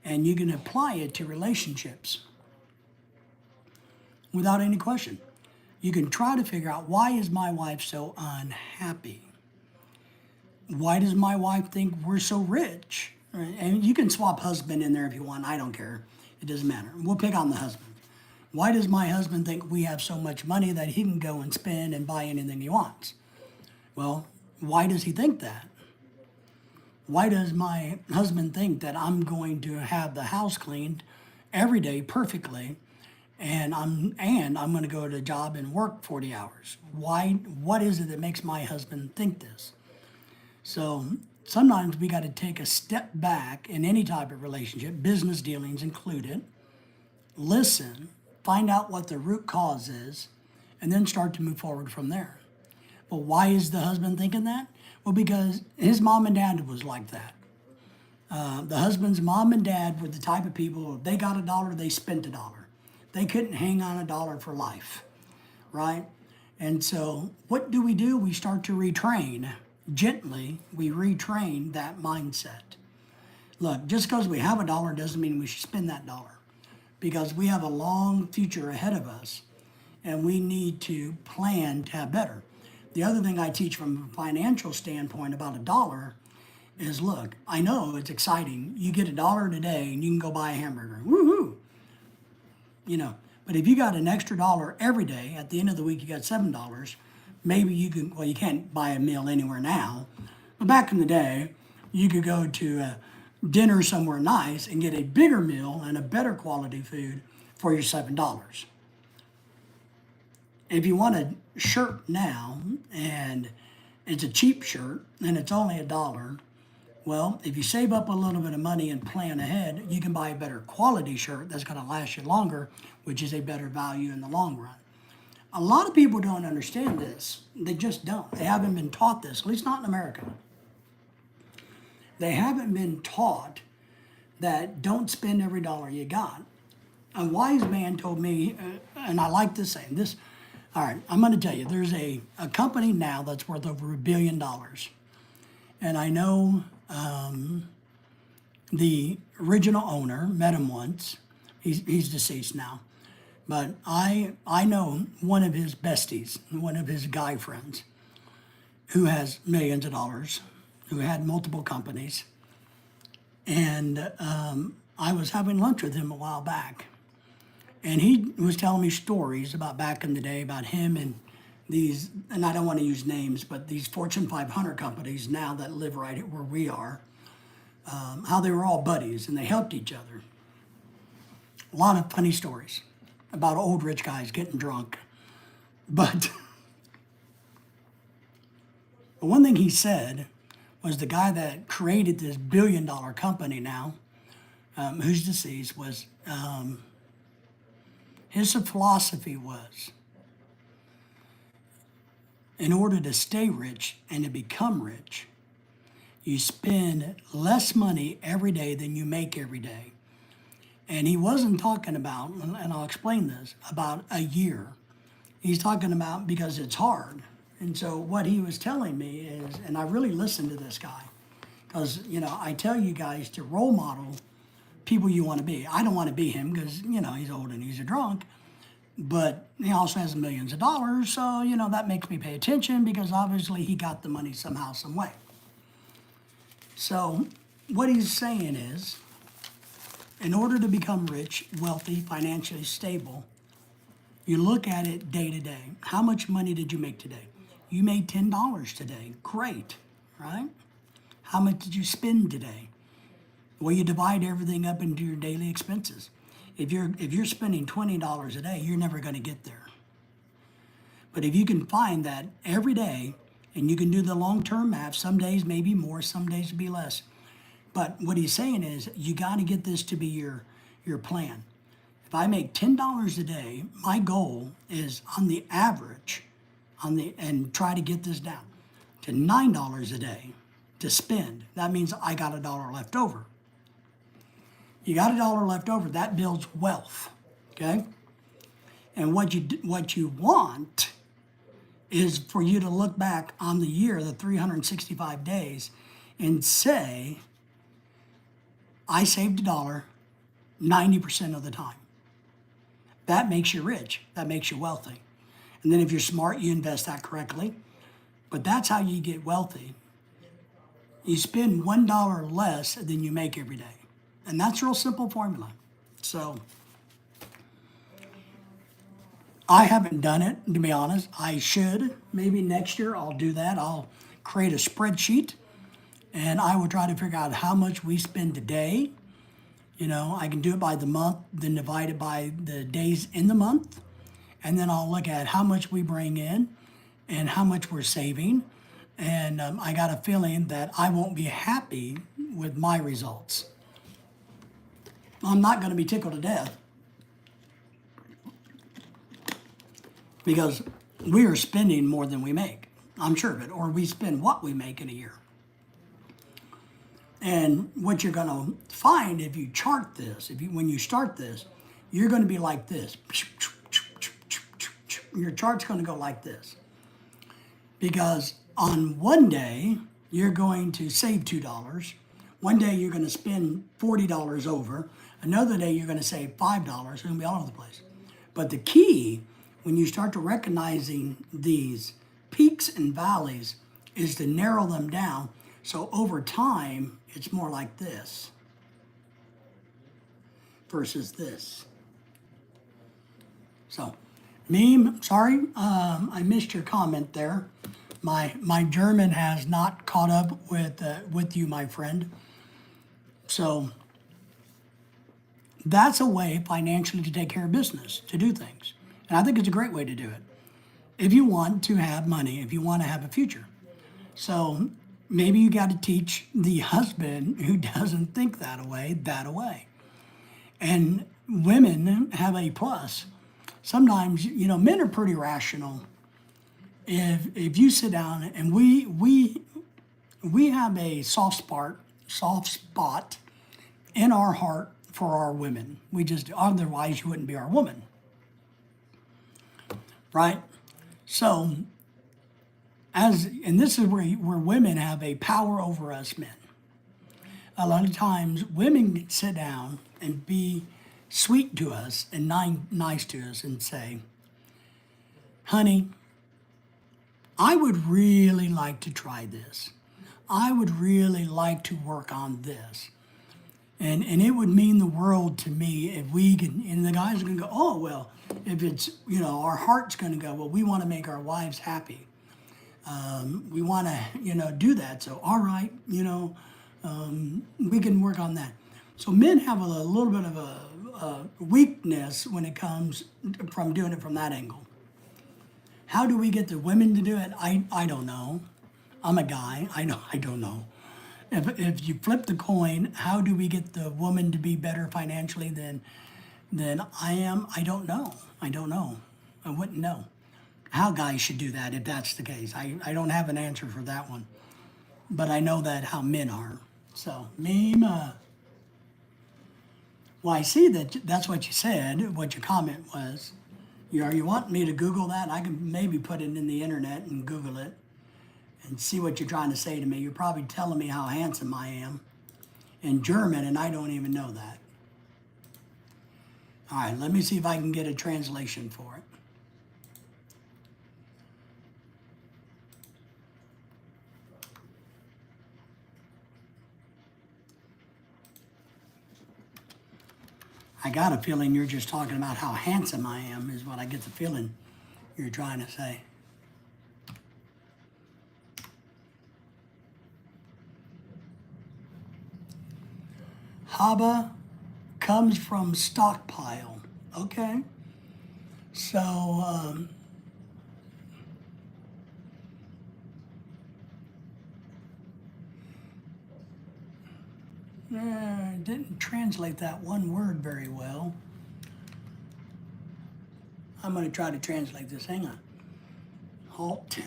and you can apply it to relationships without any question. You can try to figure out, why is my wife so unhappy? Why does my wife think we're so rich? Right? And you can swap husband in there if you want. I don't care. It doesn't matter. We'll pick on the husband. Why does my husband think we have so much money that he can go and spend and buy anything he wants? Well, why does he think that? Why does my husband think that I'm going to have the house cleaned every day perfectly, and I'm going to go to a job and work 40 hours? Why? What is it that makes my husband think this? So sometimes we got to take a step back in any type of relationship, business dealings included, listen, find out what the root cause is, and then start to move forward from there. Well, why is the husband thinking that? Well, because his mom and dad was like that. The husband's mom and dad were the type of people, if they got a dollar, they spent a dollar. They couldn't hang on a dollar for life, right? And so what do? We start to retrain. Gently, we retrain that mindset. Look, just because we have a dollar doesn't mean we should spend that dollar, because we have a long future ahead of us, and we need to plan to have better. The other thing I teach from a financial standpoint about a dollar is, look, I know it's exciting. You get a dollar today and you can go buy a hamburger. Woohoo! But if you got an extra dollar every day, at the end of the week you got $7, maybe you can, well, you can't buy a meal anywhere now, but back in the day, you could go to a dinner somewhere nice and get a bigger meal and a better quality food for your $7. If you want a shirt now and it's a cheap shirt and it's only $1, well, if you save up a little bit of money and plan ahead, you can buy a better quality shirt that's going to last you longer, which is a better value in the long run. A lot of people don't understand this. They just don't. They haven't been taught this, at least not in America. They haven't been taught that don't spend every dollar you got. A wise man told me, and I like this saying, this. All right, I'm going to tell you, there's a company now that's worth over $1 billion. And I know the original owner, met him once. He's deceased now. But I know one of his besties, one of his guy friends, who has millions of dollars, who had multiple companies. And I was having lunch with him a while back. And he was telling me stories about back in the day about him and these, and I don't want to use names, but these Fortune 500 companies now that live right where we are, how they were all buddies and they helped each other. A lot of funny stories about old rich guys getting drunk. But one thing he said was the guy that created this $1 billion company now, who's deceased, was his philosophy was, in order to stay rich and to become rich, you spend less money every day than you make every day. And he wasn't talking about, and I'll explain this, about a year. He's talking about because it's hard. And so what he was telling me is, and I really listened to this guy, because, I tell you guys to role model people you want to be. I don't want to be him because, he's old and he's a drunk. But he also has millions of dollars, so, that makes me pay attention because obviously he got the money somehow, some way. So what he's saying is, in order to become rich, wealthy, financially stable, you look at it day to day. How much money did you make today? You made $10 today. Great, right? How much did you spend today? Well, you divide everything up into your daily expenses. If you're spending $20 a day, you're never going to get there. But if you can find that every day, and you can do the long-term math, some days maybe more, some days be less, But what he's saying is you got to get this to be your plan. If I make $10 a day, my goal is on the average, and try to get this down to $9 a day to spend. That means I got $1 left over. You got $1 left over, that builds wealth, okay? And what you want is for you to look back on the year, the 365 days, and say, I saved $1 90% of the time. That makes you rich. That makes you wealthy. And then if you're smart, you invest that correctly. But that's how you get wealthy. You spend $1 less than you make every day. And that's a real simple formula. So I haven't done it, to be honest. I should. Maybe next year I'll do that. I'll create a spreadsheet and I will try to figure out how much we spend today. You know, I can do it by the month, then divide it by the days in the month. And then I'll look at how much we bring in and how much we're saving. And I got a feeling that I won't be happy with my results. I'm not going to be tickled to death because we are spending more than we make. I'm sure of it. Or we spend what we make in a year. And what you're going to find if you chart this, when you start this, you're going to be like this. Your chart's going to go like this. Because on one day, you're going to save $2. One day, you're going to spend $40 over. Another day, you're going to save $5. It's going to be all over the place. But the key, when you start to recognizing these peaks and valleys, is to narrow them down. So over time, it's more like this versus this. So, Meme, sorry, I missed your comment there. My German has not caught up with you, my friend. So that's a way financially to take care of business, to do things. And I think it's a great way to do it. If you want to have money, if you want to have a future. So maybe you got to teach the husband who doesn't think that way. And women have a plus. Sometimes, you know, men are pretty rational. If you sit down and we have a soft spot in our heart for our women. We just, otherwise you wouldn't be our woman. Right? So, and this is where women have a power over us men. A lot of times women can sit down and be sweet to us and nice to us and say, honey, I would really like to try this. I would really like to work on this. And it would mean the world to me if we can, and the guys are going to go, oh, well, if it's, you know, our heart's going to go, well, we want to make our wives happy. We want to, you know, do that. So, all right, you know, we can work on that. So men have a little bit of a weakness when it comes from doing it from that angle. How do we get the women to do it? I don't know. I'm a guy. I don't know. If you flip the coin, how do we get the woman to be better financially than I am? I don't know. I wouldn't know how guys should do that if that's the case. I don't have an answer for that one. But I know that how men are. So, Meme, well, I see that's what you said, what your comment was. You want me to Google that? I can maybe put it in the internet and Google it and see what you're trying to say to me. You're probably telling me how handsome I am in German, and I don't even know that. All right, let me see if I can get a translation for it. I got a feeling you're just talking about how handsome I am, is what I get the feeling you're trying to say. Haba comes from stockpile. Okay. So, Didn't translate that one word very well. I'm going to try to translate this. Hang on. Halton.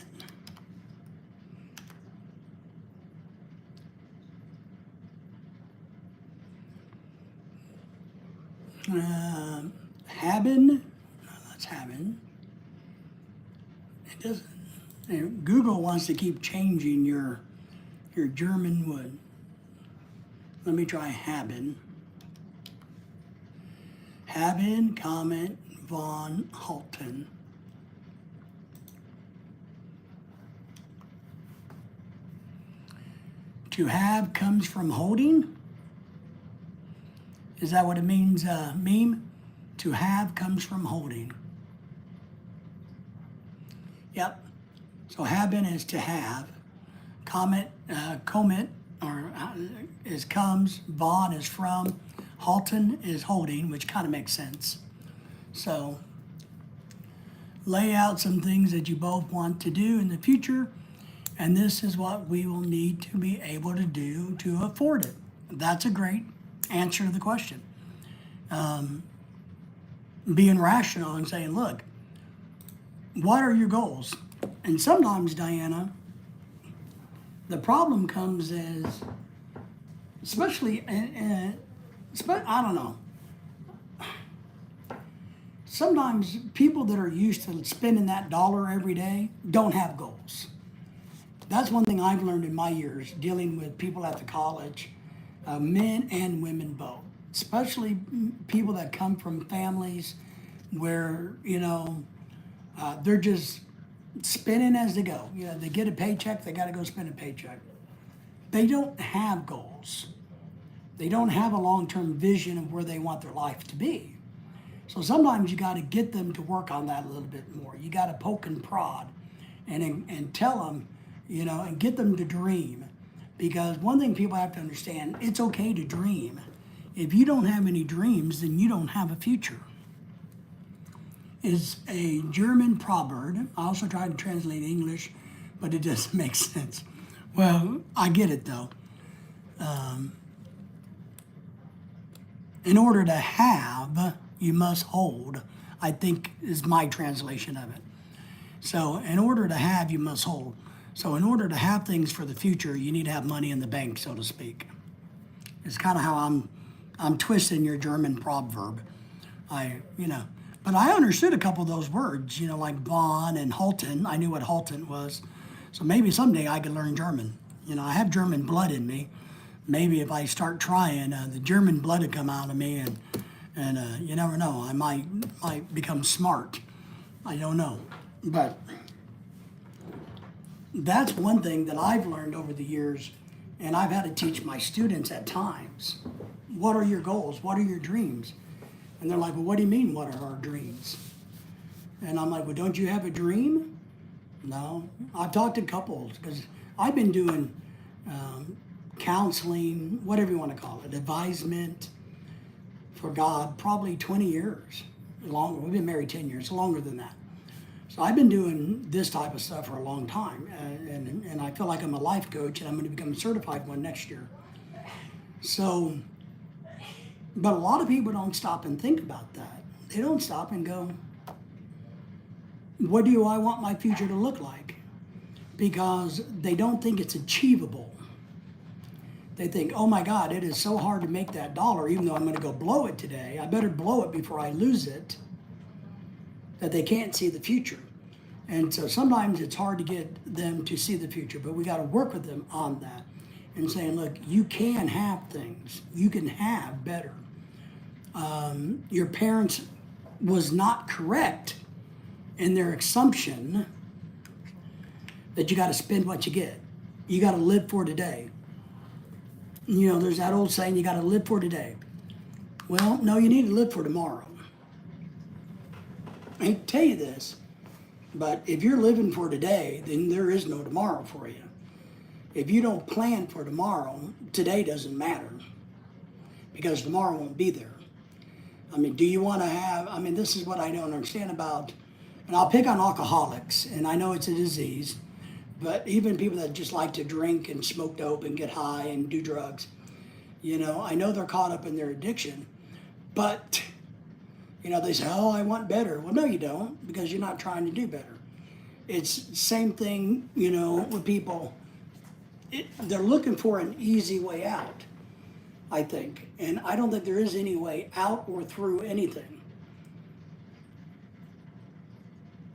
Haben. No, that's Haben. It doesn't. Google wants to keep changing your German word. Let me try Haben. Haben, comment, von Halten. To have comes from holding. Is that what it means, meme? To have comes from holding. Yep. So haben is to have. Commit, or is comes. Von is from. Halten is holding, which kind of makes sense. So lay out some things that you both want to do in the future, and this is what we will need to be able to do to afford it. That's a great answer to the question. Being rational and saying, look, what are your goals? And sometimes, Diana, the problem comes as, especially, I don't know, sometimes people that are used to spending that dollar every day don't have goals. That's one thing I've learned in my years dealing with people at the college, men and women both, especially people that come from families where, they're just spending as they go. They get a paycheck, they got to go spend a paycheck. They don't have goals. They don't have a long-term vision of where they want their life to be. So sometimes you got to get them to work on that a little bit more. You got to poke and prod and tell them, and get them to dream. Because one thing people have to understand, it's okay to dream. If you don't have any dreams, then you don't have a future. It's a German proverb. I also tried to translate English, but it doesn't make sense. Well, I get it though. In order to have, you must hold, I think is my translation of it. So in order to have, you must hold. So in order to have things for the future, you need to have money in the bank, so to speak. It's kind of how I'm twisting your German proverb. But I understood a couple of those words, like von and Halten. I knew what Halten was. So maybe someday I could learn German. I have German blood in me. Maybe if I start trying, the German blood would come out of me, and you never know. I might become smart. I don't know. But that's one thing that I've learned over the years, and I've had to teach my students at times. What are your goals? What are your dreams? And they're like, well, what do you mean, what are our dreams? And I'm like, well, don't you have a dream? No. I've talked to couples, because I've been doing counseling, whatever you want to call it, advisement for God, probably 20 years. Longer. We've been married 10 years, longer than that. So I've been doing this type of stuff for a long time, and I feel like I'm a life coach, and I'm going to become a certified one next year. So, but a lot of people don't stop and think about that. They don't stop and go, what do I want my future to look like? Because they don't think it's achievable. They think, oh my God, it is so hard to make that dollar, even though I'm going to go blow it today. I better blow it before I lose it, that they can't see the future. And so sometimes it's hard to get them to see the future, but we got to work with them on that and saying, look, you can have things. You can have better. Your parents was not correct in their assumption that you got to spend what you get. You got to live for today. There's that old saying, you got to live for today. Well, no, you need to live for tomorrow. I hate to tell you this, but if you're living for today, then there is no tomorrow for you. If you don't plan for tomorrow, today doesn't matter, because tomorrow won't be there. Do you want to have, this is what I don't understand about, and I'll pick on alcoholics, and I know it's a disease, but even people that just like to drink and smoke dope and get high and do drugs, You know, I know they're caught up in their addiction, but, you know, they say, oh, I want better. Well, no, you don't, because you're not trying to do better. It's same thing, you know, with people. They're looking for an easy way out, I think. And I don't think there is any way out or through anything.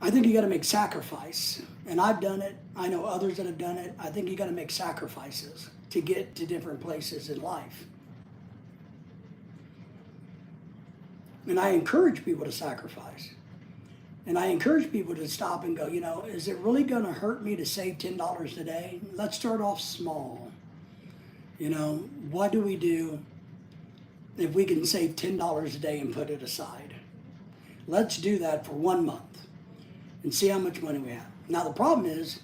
I think you got to make sacrifice. And I've done it. I know others that have done it. I think you got to make sacrifices to get to different places in life. And I encourage people to sacrifice. And I encourage people to stop and go, you know, is it really going to hurt me to save $10 a day? Let's start off small. You know, what do we do if we can save $10 a day and put it aside? Let's do that for 1 month and see how much money we have. Now, the problem is,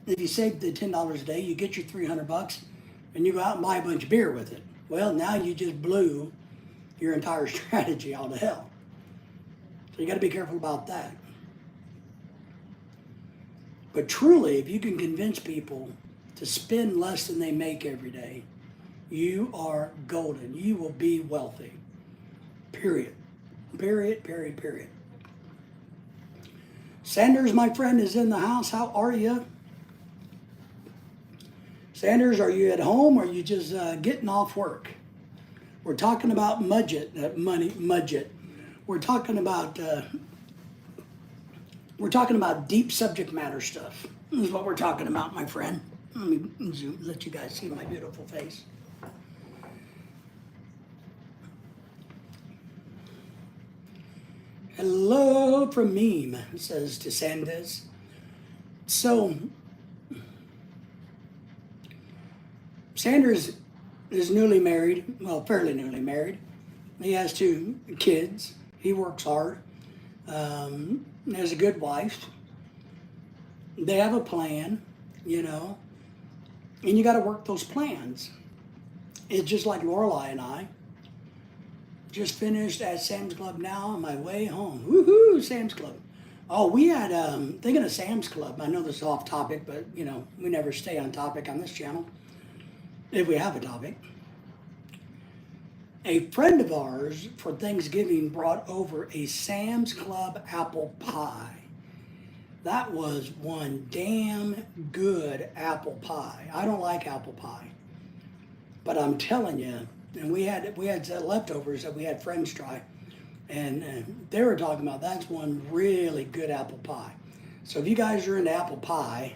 if you save the $10 a day, you get your $300 and you go out and buy a bunch of beer with it. Well, now you just blew your entire strategy all to hell. So you got to be careful about that. But truly, if you can convince people to spend less than they make every day, you are golden. You will be wealthy. Period. Period, period, period. Sanders, my friend, is in the house. How are you? Sanders, are you at home or are you just getting off work? We're talking about mudget. We're talking about deep subject matter stuff. This is what we're talking about, my friend. Let me let you guys see my beautiful face. Hello from Meme, says to Sanders. So, Sanders is newly married, well, fairly newly married. He has 2 kids. He works hard. Has a good wife. They have a plan, you know, and you got to work those plans. It's just like Lorelei and I. Just finished at Sam's Club now on my way home. Woohoo, Sam's Club. Oh, we had, thinking of Sam's Club, I know this is off topic, but, you know, we never stay on topic on this channel, if we have a topic. A friend of ours for Thanksgiving brought over a Sam's Club apple pie. That was one damn good apple pie. I don't like apple pie, but I'm telling you, and we had leftovers that we had friends try, and they were talking about that's one really good apple pie. So if you guys are into apple pie,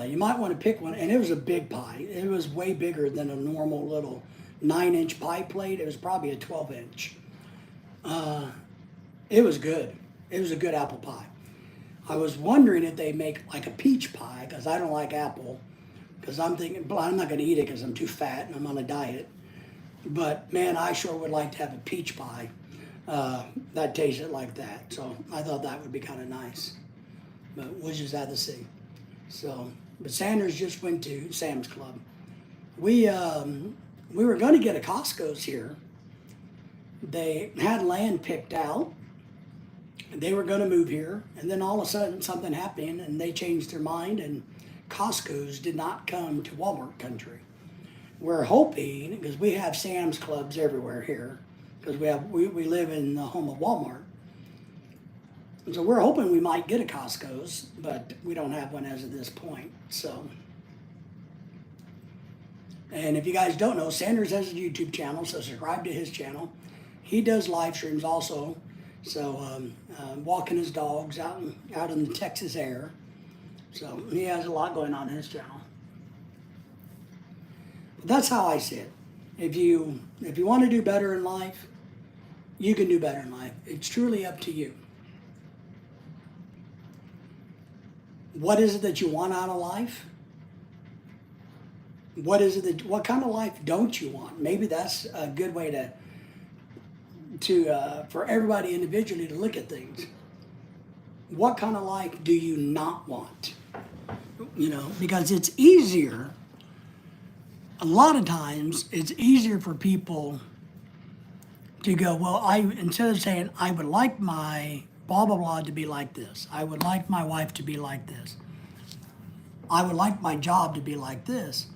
you might want to pick one. And it was a big pie. It was way bigger than a normal little 9-inch pie plate. It was probably a 12-inch. It was good. It was a good apple pie. I was wondering if they make like a peach pie, because I don't like apple, because I'm thinking, well, I'm not going to eat it because I'm too fat and I'm on a diet. But man, I sure would like to have a peach pie that tasted like that. So I thought that would be kind of nice. But we'll just have to see. So, but Sanders just went to Sam's Club. We were going to get a Costco's here. They had land picked out. They were going to move here, and then all of a sudden something happened, and they changed their mind, and Costco's did not come to Walmart country. We're hoping, because we have Sam's Clubs everywhere here, because we live in the home of Walmart. And so we're hoping we might get a Costco's, but we don't have one as of this point. So, and if you guys don't know, Sanders has a YouTube channel, so subscribe to his channel. He does live streams also. So walking his dogs out in the Texas air. So he has a lot going on in his channel. But that's how I see it. If you want to do better in life, you can do better in life. It's truly up to you. What is it that you want out of life? What kind of life don't you want? Maybe that's a good way to for everybody individually to look at things. What kind of life do you not want? You know, because it's easier, a lot of times, it's easier for people to go, well, instead of saying, I would like my blah, blah, blah to be like this. I would like my wife to be like this. I would like my job to be like this.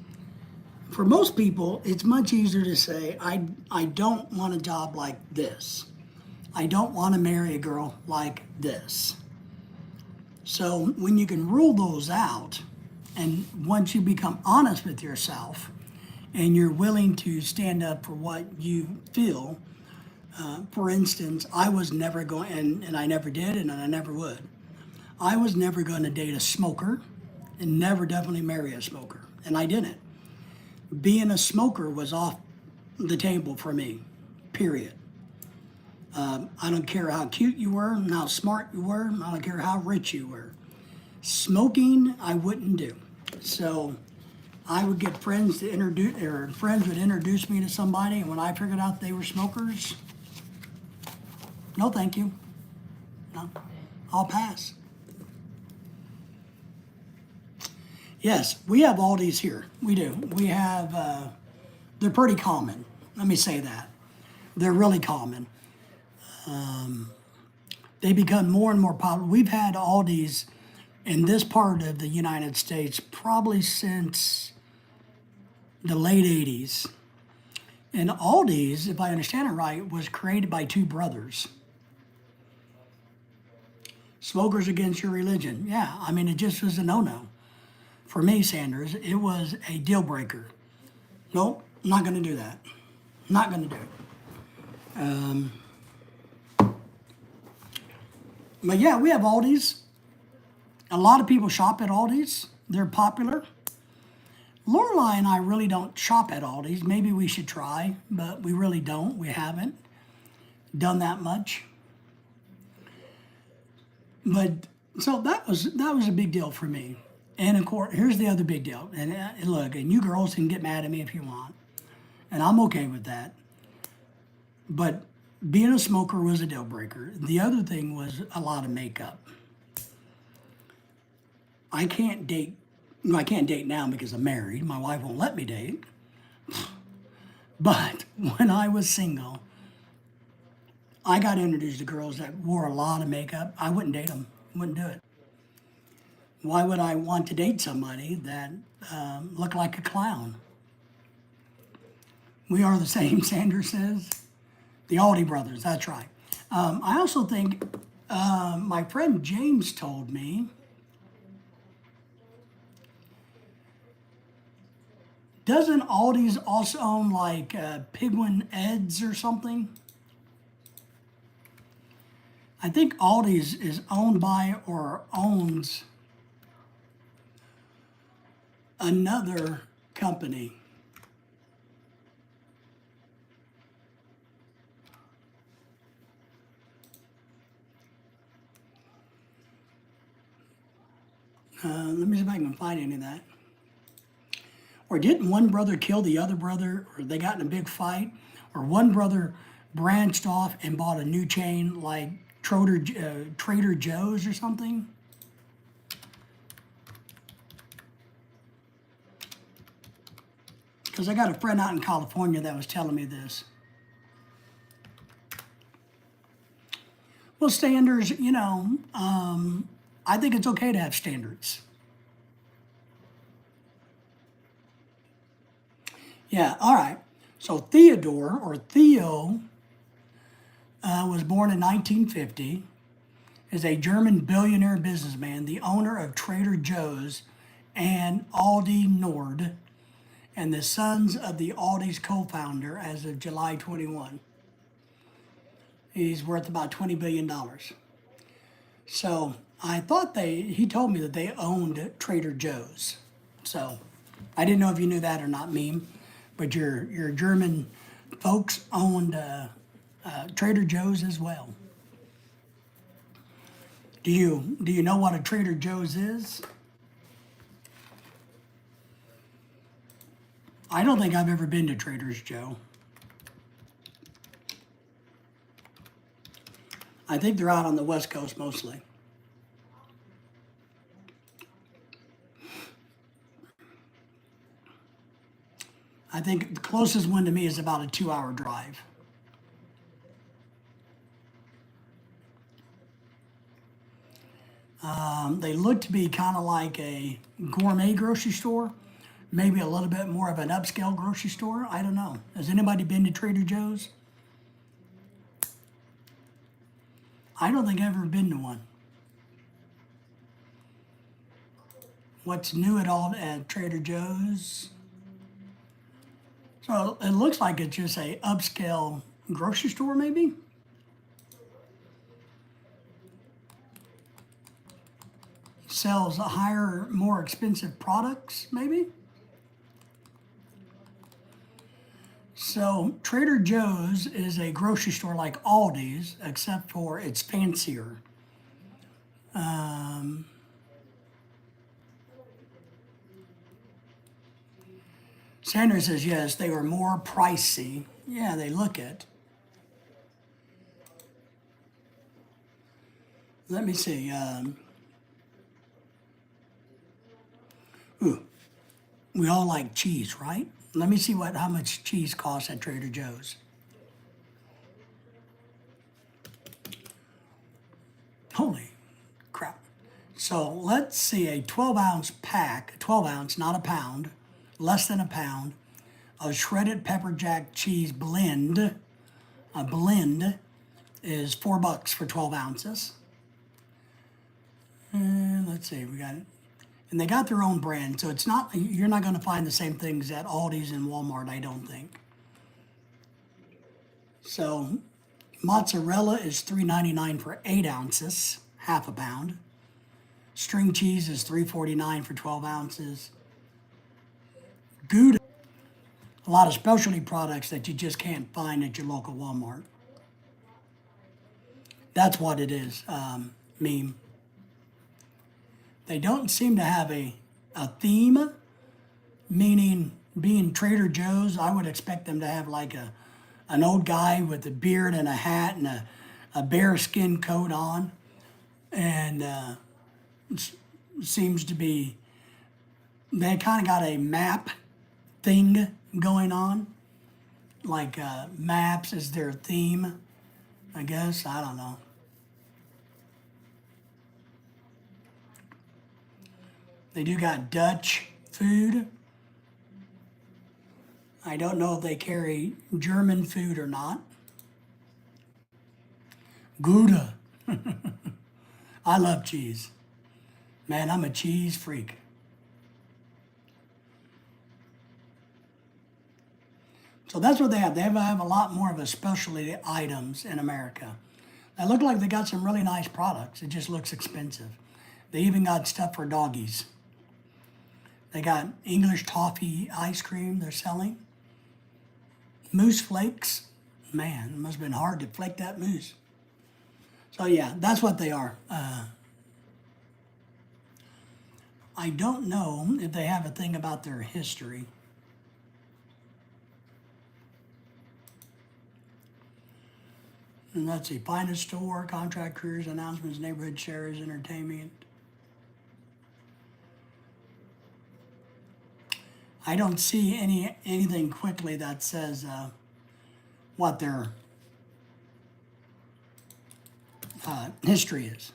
For most people, it's much easier to say, I don't want a job like this. I don't want to marry a girl like this. So when you can rule those out, and once you become honest with yourself and you're willing to stand up for what you feel, for instance, I was never going, and I never did, and I never would. I was never going to date a smoker and never definitely marry a smoker, and I didn't. Being a smoker was off the table for me, period. I don't care how cute you were and how smart you were. I don't care how rich you were. Smoking, I wouldn't do. So I would get friends to introduce, or friends would introduce me to somebody, and when I figured out they were smokers, no, thank you. No, I'll pass. Yes, we have Aldi's here. We do. We have. They're pretty common. Let me say that. They're really common. They become more and more popular. We've had Aldi's in this part of the United States probably since the late 80s. And Aldi's, if I understand it right, was created by two brothers. Smokers against your religion. Yeah, I mean, it just was a no-no. For me, Sanders, it was a deal breaker. Nope, not going to do that. Not going to do it. But yeah, we have Aldi's. A lot of people shop at Aldi's. They're popular. Lorelai and I really don't shop at Aldi's. Maybe we should try, but we really don't. We haven't done that much. But so that was a big deal for me. And of course, here's the other big deal. And look, and you girls can get mad at me if you want, and I'm okay with that. But being a smoker was a deal breaker. The other thing was a lot of makeup. I can't date. I can't date now because I'm married. My wife won't let me date. But when I was single, I got introduced to girls that wore a lot of makeup. I wouldn't date them. Wouldn't do it. Why would I want to date somebody that looked like a clown? We are the same, Sanders says. The Aldi brothers, that's right. I also think my friend James told me, doesn't Aldi's also own like Pigwin Eds or something? I think Aldi's is owned by or owns another company. Let me see if I can find any of that. Or didn't one brother kill the other brother, or they got in a big fight, or one brother branched off and bought a new chain like Trader Joe's or something? Because I got a friend out in California that was telling me this. Well, standards, I think it's okay to have standards. Yeah, all right. So Theodore, or Theo, was born in 1950, is a German billionaire businessman, the owner of Trader Joe's and Aldi Nord, and the sons of the Aldi's co-founder as of July 21. He's worth about $20 billion. So I thought he told me that they owned Trader Joe's. So I didn't know if you knew that or not, meme, but your German folks owned Trader Joe's as well. Do you know what a Trader Joe's is? I don't think I've ever been to Trader Joe's. I think they're out on the West Coast mostly. I think the closest one to me is about a 2-hour drive. They look to be kind of like a gourmet grocery store, maybe a little bit more of an upscale grocery store. I don't know. Has anybody been to Trader Joe's? I don't think I've ever been to one. What's new at Trader Joe's? So it looks like it's just a upscale grocery store, maybe? Sells higher, more expensive products, maybe? So Trader Joe's is a grocery store like Aldi's, except for it's fancier. Sanders says yes, they were more pricey. Yeah, they look it. Let me see. Ooh, we all like cheese, right? Let me see how much cheese costs at Trader Joe's. Holy crap. So let's see a 12-ounce pack, 12 ounce, not a pound, less than a pound, of shredded pepper jack cheese blend. A blend is $4 for 12 ounces. And let's see, we got it. And they got their own brand, so it's not, you're not gonna find the same things at Aldi's and Walmart, I don't think. So mozzarella is $3.99 for 8 ounces, half a pound. String cheese is $3.49 for 12 ounces. Gouda, a lot of specialty products that you just can't find at your local Walmart. That's what it is, meme. They don't seem to have a theme, meaning being Trader Joe's, I would expect them to have like an old guy with a beard and a hat and a bear skin coat on. And seems to be, they kind of got a map thing going on. Like maps is their theme, I guess. I don't know. They do got Dutch food. I don't know if they carry German food or not. Gouda. I love cheese. Man, I'm a cheese freak. So that's what they have. They have a lot more of a specialty items in America. They look like they got some really nice products. It just looks expensive. They even got stuff for doggies. They got English toffee ice cream they're selling. Moose flakes. Man, it must have been hard to flake that moose. So yeah, that's what they are. I don't know if they have a thing about their history. And let's see, find a store, contract careers, announcements, neighborhood shares, entertainment. I don't see anything quickly that says what their history is.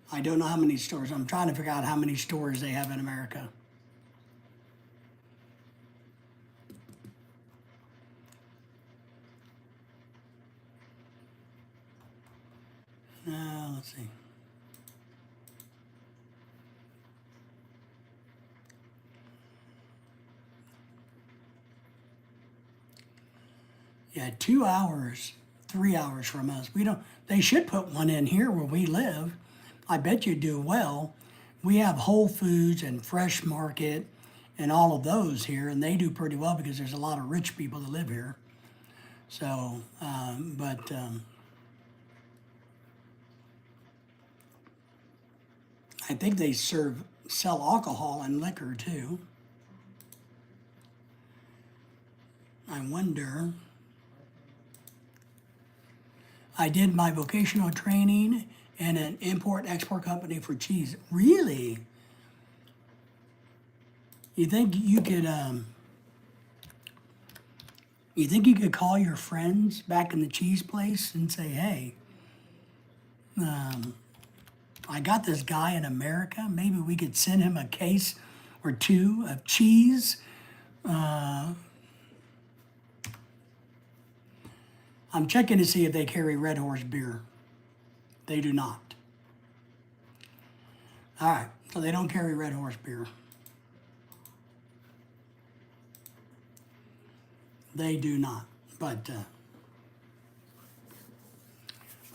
I don't know how many stores. I'm trying to figure out how many stores they have in America. Let's see. Yeah, 2 hours, 3 hours from us. They should put one in here where we live. I bet you do well. We have Whole Foods and Fresh Market and all of those here, and they do pretty well because there's a lot of rich people that live here. So, I think they sell alcohol and liquor too. I wonder. I did my vocational training in an import-export company for cheese. Really? You think you could call your friends back in the cheese place and say, hey, I got this guy in America. Maybe we could send him a case or two of cheese. I'm checking to see if they carry Red Horse beer. They do not. All right, so they don't carry Red Horse beer. They do not, but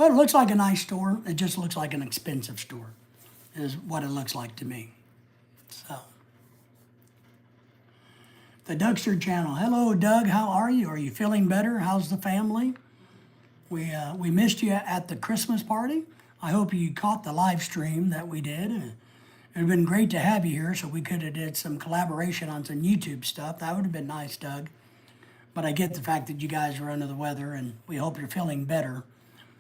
it looks like a nice store. It just looks like an expensive store, is what it looks like to me. So, the Dougster channel. Hello, Doug. How are you? Are you feeling better? How's the family? We missed you at the Christmas party. I hope you caught the live stream that we did. It would have been great to have you here, so we could have did some collaboration on some YouTube stuff. That would have been nice, Doug. But I get the fact that you guys are under the weather, and we hope you're feeling better.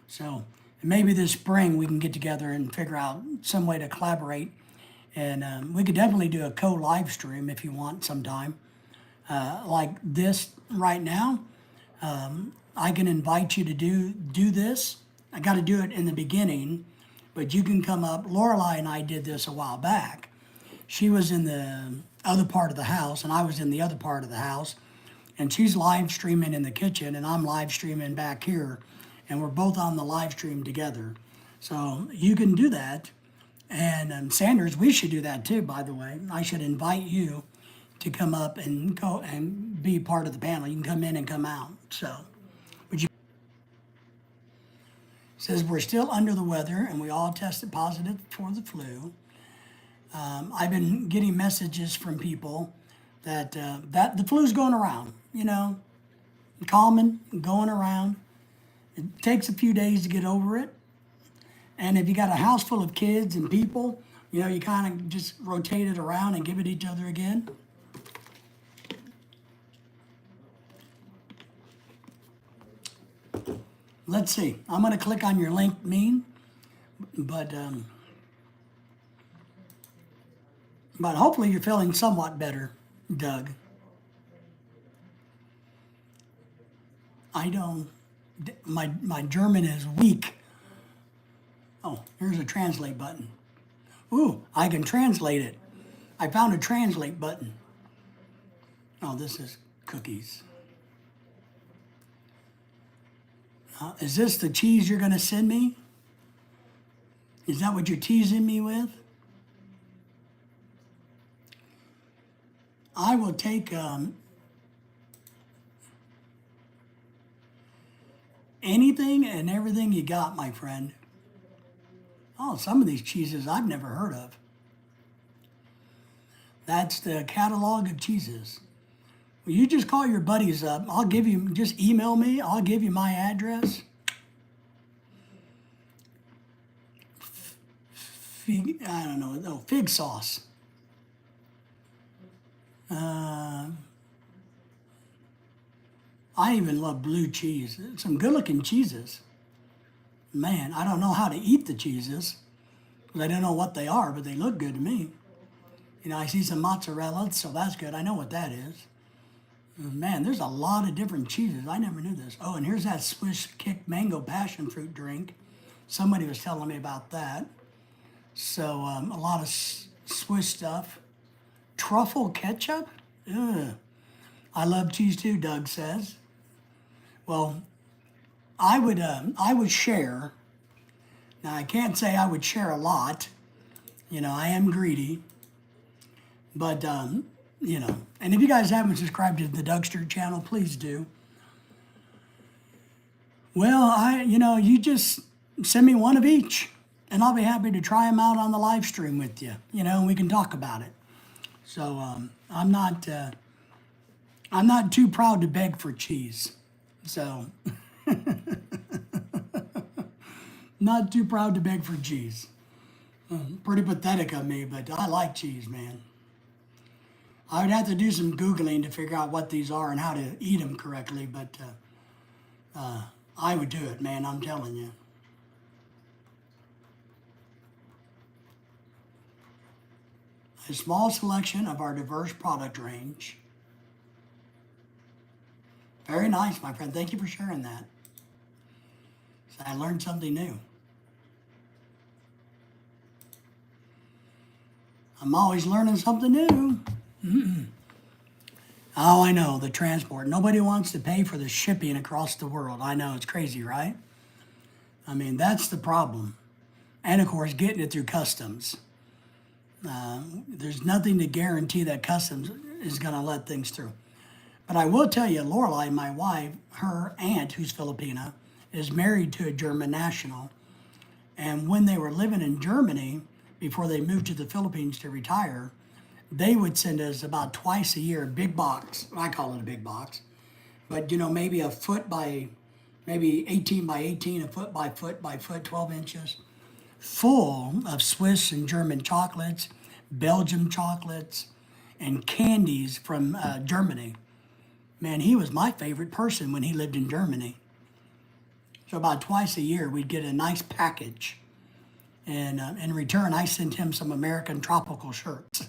So maybe this spring we can get together and figure out some way to collaborate. And we could definitely do a co-live stream if you want sometime. Like this right now, I can invite you to do this. I got to do it in the beginning, but you can come up. Lorelai and I did this a while back. She was in the other part of the house, and I was in the other part of the house. And she's live streaming in the kitchen, and I'm live streaming back here, and we're both on the live stream together. So you can do that. And Sanders, we should do that too, by the way. I should invite you to come up and go and be part of the panel. You can come in and come out. So, would you? Says we're still under the weather, and we all tested positive for the flu. I've been getting messages from people that the flu's going around, common, going around. It takes a few days to get over it. And if you got a house full of kids and people, you kind of just rotate it around and give it each other again. Let's see. I'm going to click on your link, but hopefully you're feeling somewhat better, Doug. My German is weak. Oh, here's a translate button. Ooh, I can translate it. I found a translate button. Oh, this is cookies. Is this the cheese you're going to send me? Is that what you're teasing me with? I will take anything and everything you got, my friend. Oh, some of these cheeses I've never heard of. That's the catalog of cheeses. Well, you just call your buddies up. Just email me. I'll give you my address. I don't know. Oh, fig sauce. I even love blue cheese. Some good-looking cheeses. Man, I don't know how to eat the cheeses because I don't know what they are, but they look good to me. I see some mozzarella, so that's good. I know what that is. Man, there's a lot of different cheeses. I never knew this. Oh, and here's that Swiss Kick Mango Passion Fruit drink. Somebody was telling me about that. So a lot of Swiss stuff. Truffle ketchup? Ugh. I love cheese too, Doug says. Well, I would share. Now, I can't say I would share a lot. I am greedy. But, and if you guys haven't subscribed to the Dougster channel, please do. Well, you just send me one of each, and I'll be happy to try them out on the live stream with you, and we can talk about it. So, I'm not too proud to beg for cheese. So, not too proud to beg for cheese. Pretty pathetic of me, but I like cheese, man. I would have to do some Googling to figure out what these are and how to eat them correctly, but I would do it, man, I'm telling you. A small selection of our diverse product range. Very nice, my friend. Thank you for sharing that. So I learned something new. I'm always learning something new. Oh, I know, the transport. Nobody wants to pay for the shipping across the world. I know, it's crazy, right? I mean, that's the problem. And of course, getting it through customs. There's nothing to guarantee that customs is going to let things through. But I will tell you, Lorelai, my wife, her aunt, who's Filipina, is married to a German national. And when they were living in Germany, before they moved to the Philippines to retire, they would send us about twice a year a big box. I call it a big box. But, maybe a foot by, maybe 18 by 18, a foot by foot by foot, 12 inches, full of Swiss and German chocolates, Belgium chocolates, and candies from Germany. Man, he was my favorite person when he lived in Germany. So about twice a year, we'd get a nice package. And in return, I sent him some American tropical shirts.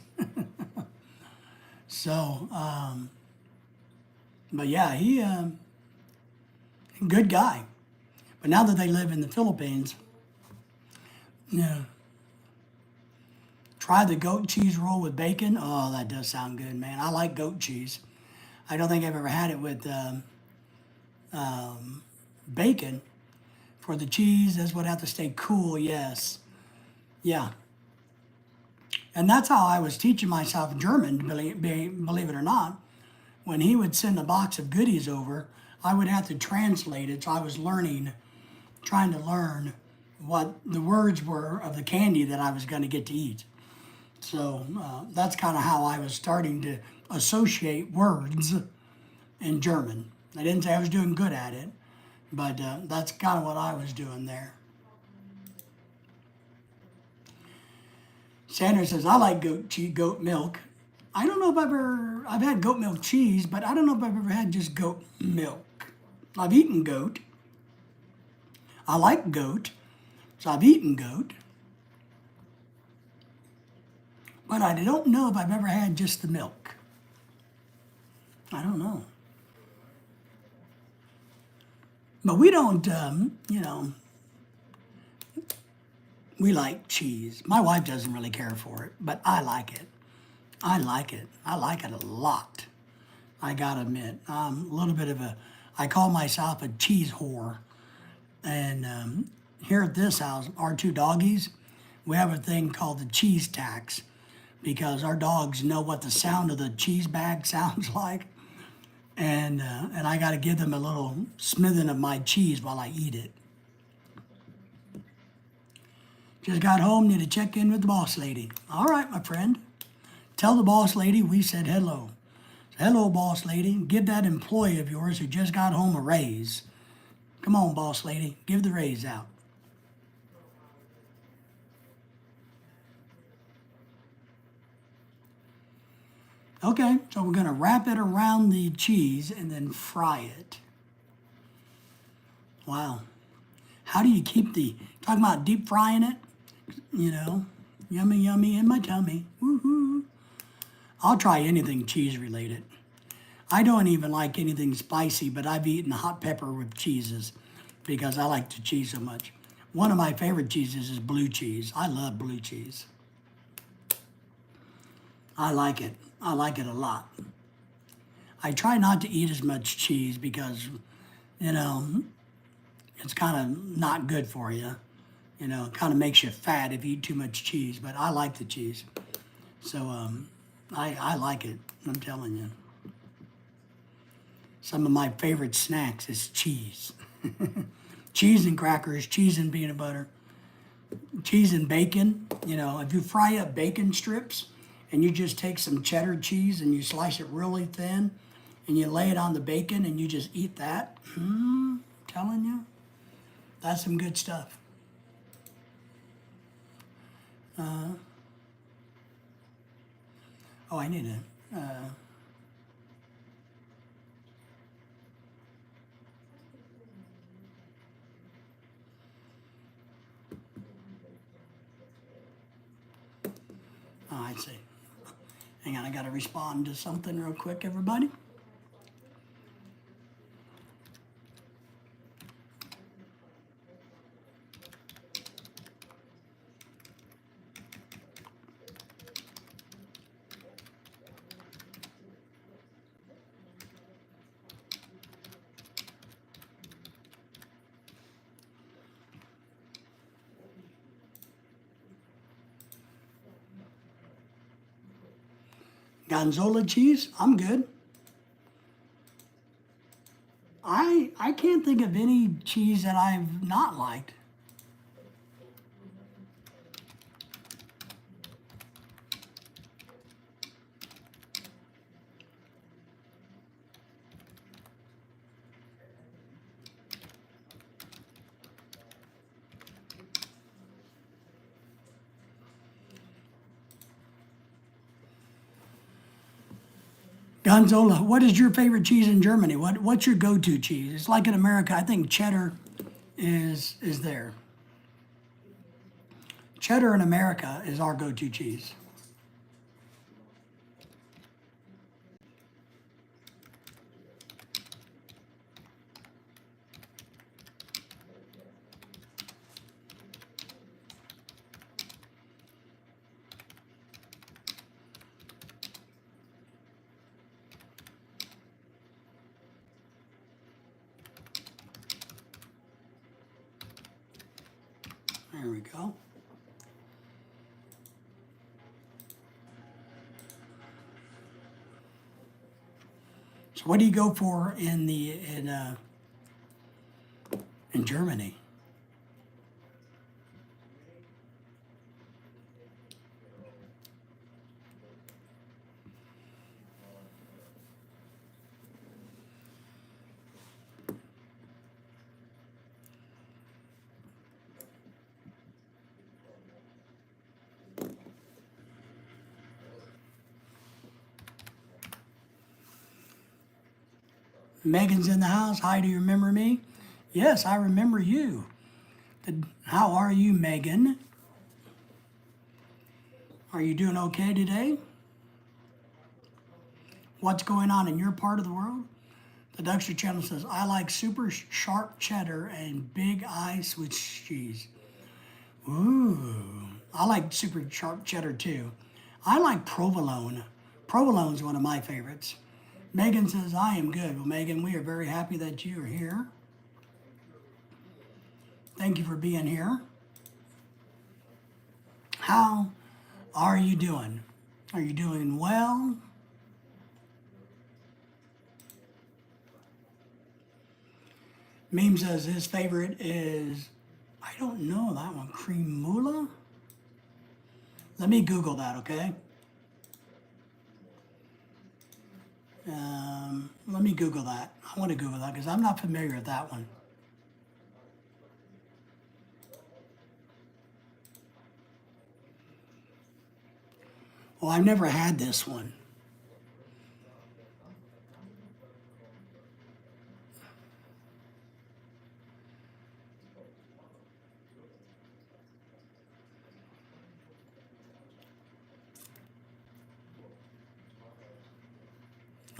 So, but yeah, he, good guy. But now that they live in the Philippines, yeah, try the goat cheese roll with bacon. Oh, that does sound good, man. I like goat cheese. I don't think I've ever had it with bacon. For the cheese, this would have to stay cool, yes. Yeah. And that's how I was teaching myself German, believe it or not. When he would send a box of goodies over, I would have to translate it. So I was trying to learn what the words were of the candy that I was going to get to eat. So that's kind of how I was starting to associate words in German. I didn't say I was doing good at it, but that's kind of what I was doing there. Sandra says, I like goat milk. I don't know if I've had goat milk cheese, but I don't know if I've ever had just goat milk. I've eaten goat. I like goat, so I've eaten goat. But I don't know if I've ever had just the milk. I don't know. But we don't, we like cheese. My wife doesn't really care for it, but I like it. I like it. I like it a lot. I gotta admit, I'm a little bit of I call myself a cheese whore. And here at this house, our two doggies, we have a thing called the cheese tax because our dogs know what the sound of the cheese bag sounds like. And I got to give them a little smithing of my cheese while I eat it. Just got home, need to check in with the boss lady. All right, my friend. Tell the boss lady we said hello. Hello, boss lady. Give that employee of yours who just got home a raise. Come on, boss lady. Give the raise out. Okay, so we're going to wrap it around the cheese and then fry it. Wow. How do you keep talking about deep frying it? Yummy, yummy in my tummy. Woohoo. I'll try anything cheese related. I don't even like anything spicy, but I've eaten hot pepper with cheeses because I like the cheese so much. One of my favorite cheeses is blue cheese. I love blue cheese. I like it. I like it a lot. I try not to eat as much cheese because, it's kind of not good for you. It kind of makes you fat if you eat too much cheese, but I like the cheese. So I like it, I'm telling you. Some of my favorite snacks is cheese. Cheese and crackers, cheese and peanut butter, cheese and bacon. If you fry up bacon strips and you just take some cheddar cheese and you slice it really thin and you lay it on the bacon and you just eat that, I'm telling you, that's some good stuff. I need to. I see. Hang on, I got to respond to something real quick, everybody. Gonzola cheese, I'm good. I can't think of any cheese that I've not liked. Gonzola, what is your favorite cheese in Germany? What's your go-to cheese? It's like in America, I think cheddar is there. Cheddar in America is our go-to cheese. There we go. So what do you go for in Germany? Megan's in the house. Hi, do you remember me? Yes, I remember you. How are you, Megan? Are you doing okay today? What's going on in your part of the world? The Duxter channel says, I like super sharp cheddar and big eye Swiss cheese. Ooh, I like super sharp cheddar too. I like provolone. Provolone is one of my favorites. Megan says, I am good. Well, Megan, we are very happy that you are here. Thank you for being here. How are you doing? Are you doing well? Meme says his favorite is, I don't know that one, cremula? Let me Google that, okay? Let me Google that. I want to Google that because I'm not familiar with that one. Well, I've never had this one.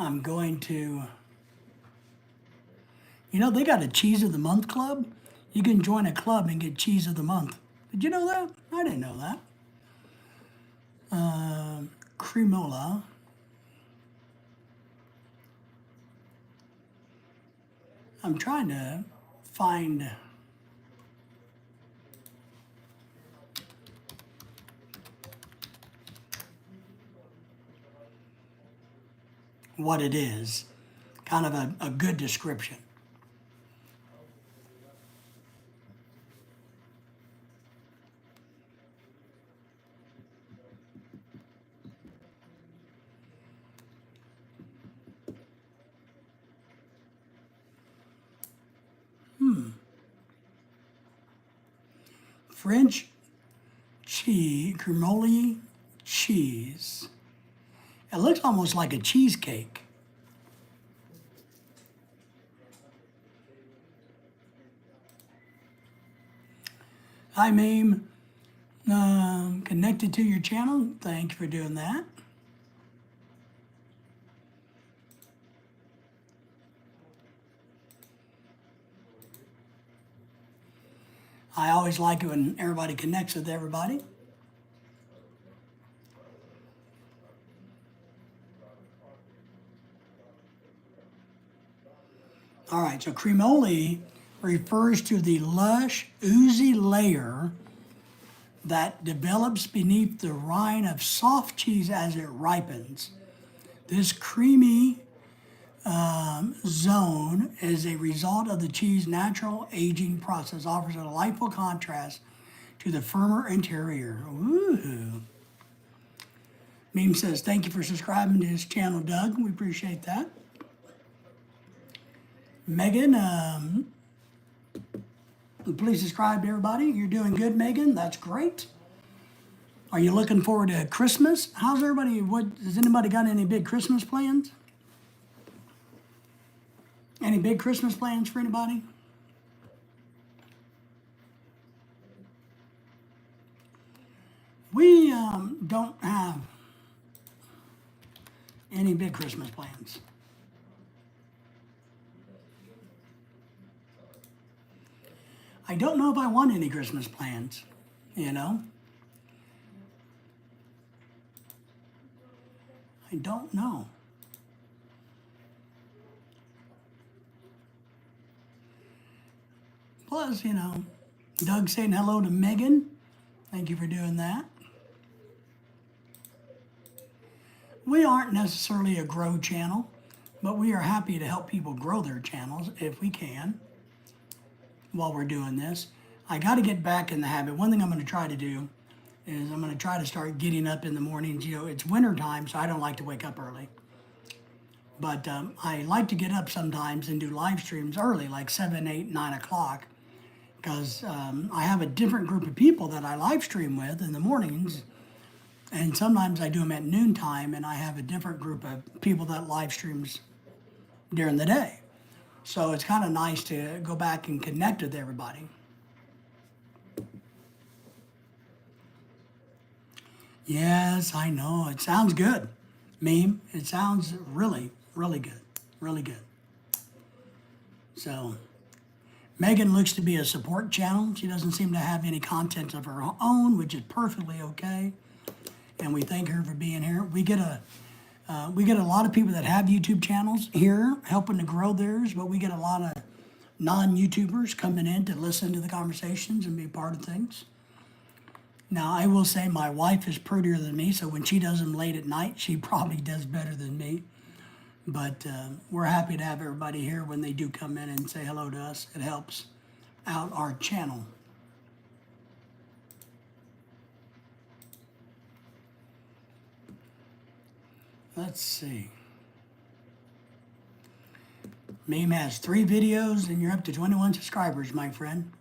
I'm going to, they got a Cheese of the Month club. You can join a club and get Cheese of the Month. Did you know that? I didn't know that. Cremola. I'm trying to find what it is, kind of a good description. French cheese, cremoly cheese. It looks almost like a cheesecake. Hi, Meme. Connected to your channel. Thank you for doing that. I always like it when everybody connects with everybody. All right, so cremoli refers to the lush, oozy layer that develops beneath the rind of soft cheese as it ripens. This creamy zone is a result of the cheese natural aging process, offers a delightful contrast to the firmer interior. Ooh. Meme says, thank you for subscribing to his channel, Doug. We appreciate that. Megan, please subscribe to everybody. You're doing good, Megan. That's great. Are you looking forward to Christmas? How's everybody? Has anybody got any big Christmas plans? Any big Christmas plans for anybody? We don't have any big Christmas plans. I don't know if I want any Christmas plans, you know? I don't know. Plus, you know, Doug saying hello to Megan. Thank you for doing that. We aren't necessarily a grow channel, but we are happy to help people grow their channels if we can while we're doing this. I got to get back in the habit. One thing I'm going to try to do is I'm going to try to start getting up in the mornings. You know, it's winter time, so I don't like to wake up early. But I like to get up sometimes and do live streams early, like 7, 8, 9 o'clock, because I have a different group of people that I live stream with in the mornings. And sometimes I do them at noontime, and I have a different group of people that live streams during the day. So it's kind of nice to go back and connect with everybody. Yes, I know. It sounds good. Meme, it sounds really, really good. Really good. So, Megan looks to be a support channel. She doesn't seem to have any content of her own, which is perfectly okay. And we thank her for being here. We get a lot of people that have YouTube channels here helping to grow theirs, but we get a lot of non-YouTubers coming in to listen to the conversations and be part of things. Now, I will say my wife is prettier than me, so when she does them late at night, she probably does better than me. But we're happy to have everybody here when they do come in and say hello to us. It helps out our channel. Let's see. Meme has 3 videos and you're up to 21 subscribers, my friend.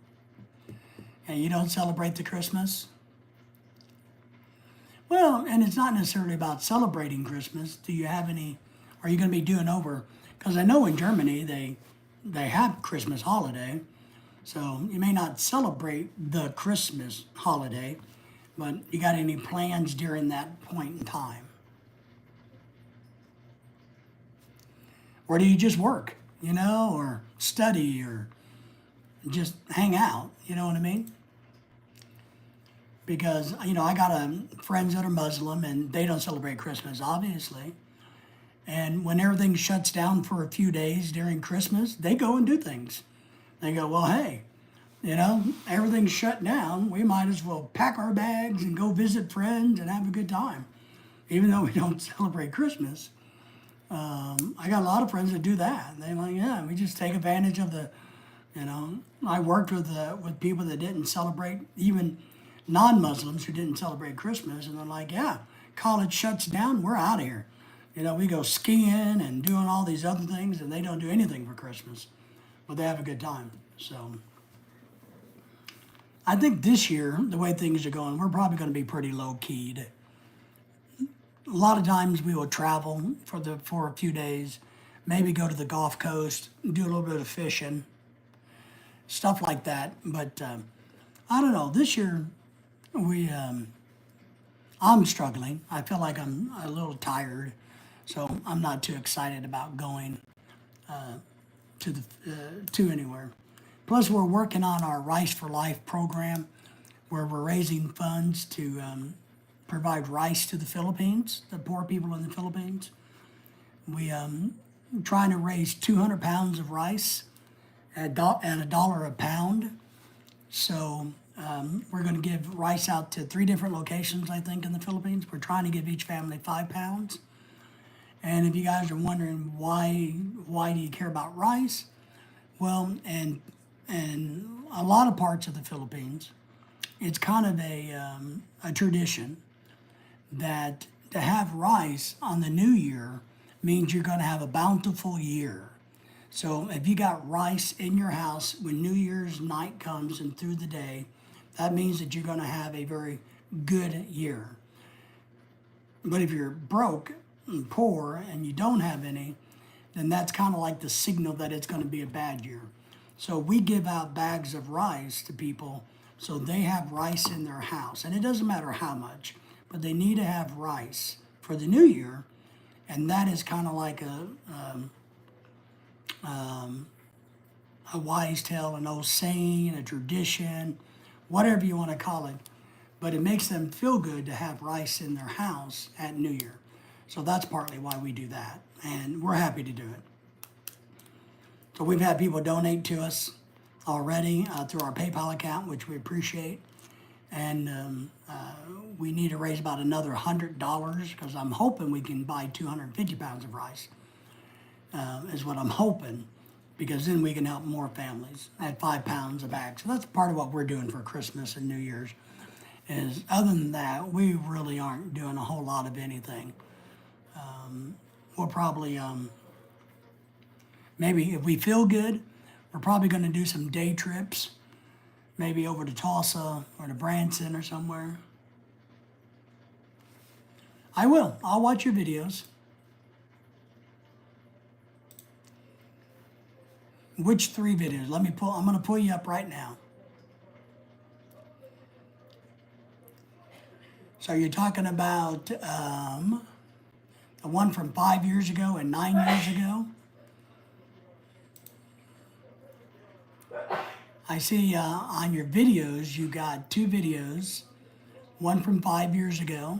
And you don't celebrate the Christmas? Well, and it's not necessarily about celebrating Christmas. Do you have any, are you going to be doing over? Because I know in Germany they have Christmas holiday. So you may not celebrate the Christmas holiday, but you got any plans during that point in time? Or do you just work, you know, or study, or just hang out, you know what I mean? Because, you know, I got friends that are Muslim and they don't celebrate Christmas, obviously. And when everything shuts down for a few days during Christmas, they go and do things. They go, well, hey, you know, everything's shut down. We might as well pack our bags and go visit friends and have a good time, even though we don't celebrate Christmas. I got a lot of friends that do that. They're like, yeah, we just take advantage of the, you know, I worked with people that didn't celebrate, even non-Muslims who didn't celebrate Christmas. And they're like, yeah, college shuts down, we're out of here. You know, we go skiing and doing all these other things, and they don't do anything for Christmas, but they have a good time. So I think this year, the way things are going, we're probably going to be pretty low-keyed. A lot of times we will travel for a few days, maybe go to the Gulf Coast, do a little bit of fishing, stuff like that. But I don't know. This year, I'm struggling. I feel like I'm a little tired, so I'm not too excited about going to anywhere. Plus, we're working on our Rice for Life program, where we're raising funds to provide rice to the Philippines, the poor people in the Philippines. We trying to raise 200 pounds of rice at $1 a pound. So we're going to give rice out to 3 different locations, I think, in the Philippines. We're trying to give each family 5 pounds. And if you guys are wondering why do you care about rice? Well, and a lot of parts of the Philippines, it's kind of a tradition that to have rice on the new year means you're going to have a bountiful year. So if you got rice in your house when New Year's night comes and through the day, that means that you're going to have a very good year. But if you're broke and poor and you don't have any, then that's kind of like the signal that it's going to be a bad year. So we give out bags of rice to people so they have rice in their house. And it doesn't matter how much, but they need to have rice for the new year. And that is kind of like a wise tale, an old saying, a tradition, whatever you want to call it. But it makes them feel good to have rice in their house at New Year. So that's partly why we do that. And we're happy to do it. So we've had people donate to us already through our PayPal account, which we appreciate. And we need to raise about another $100 because I'm hoping we can buy 250 pounds of rice, is what I'm hoping, because then we can help more families at 5 pounds a bag. So that's part of what we're doing for Christmas and New Year's. Is other than that, we really aren't doing a whole lot of anything. We'll probably, maybe if we feel good, we're probably going to do some day trips, maybe over to Tulsa or to Branson or somewhere. I will. I'll watch your videos. Which 3 videos? I'm going to pull you up right now. So you're talking about the one from 5 years ago and 9 years ago. I see on your videos, you got 2 videos, one from 5 years ago,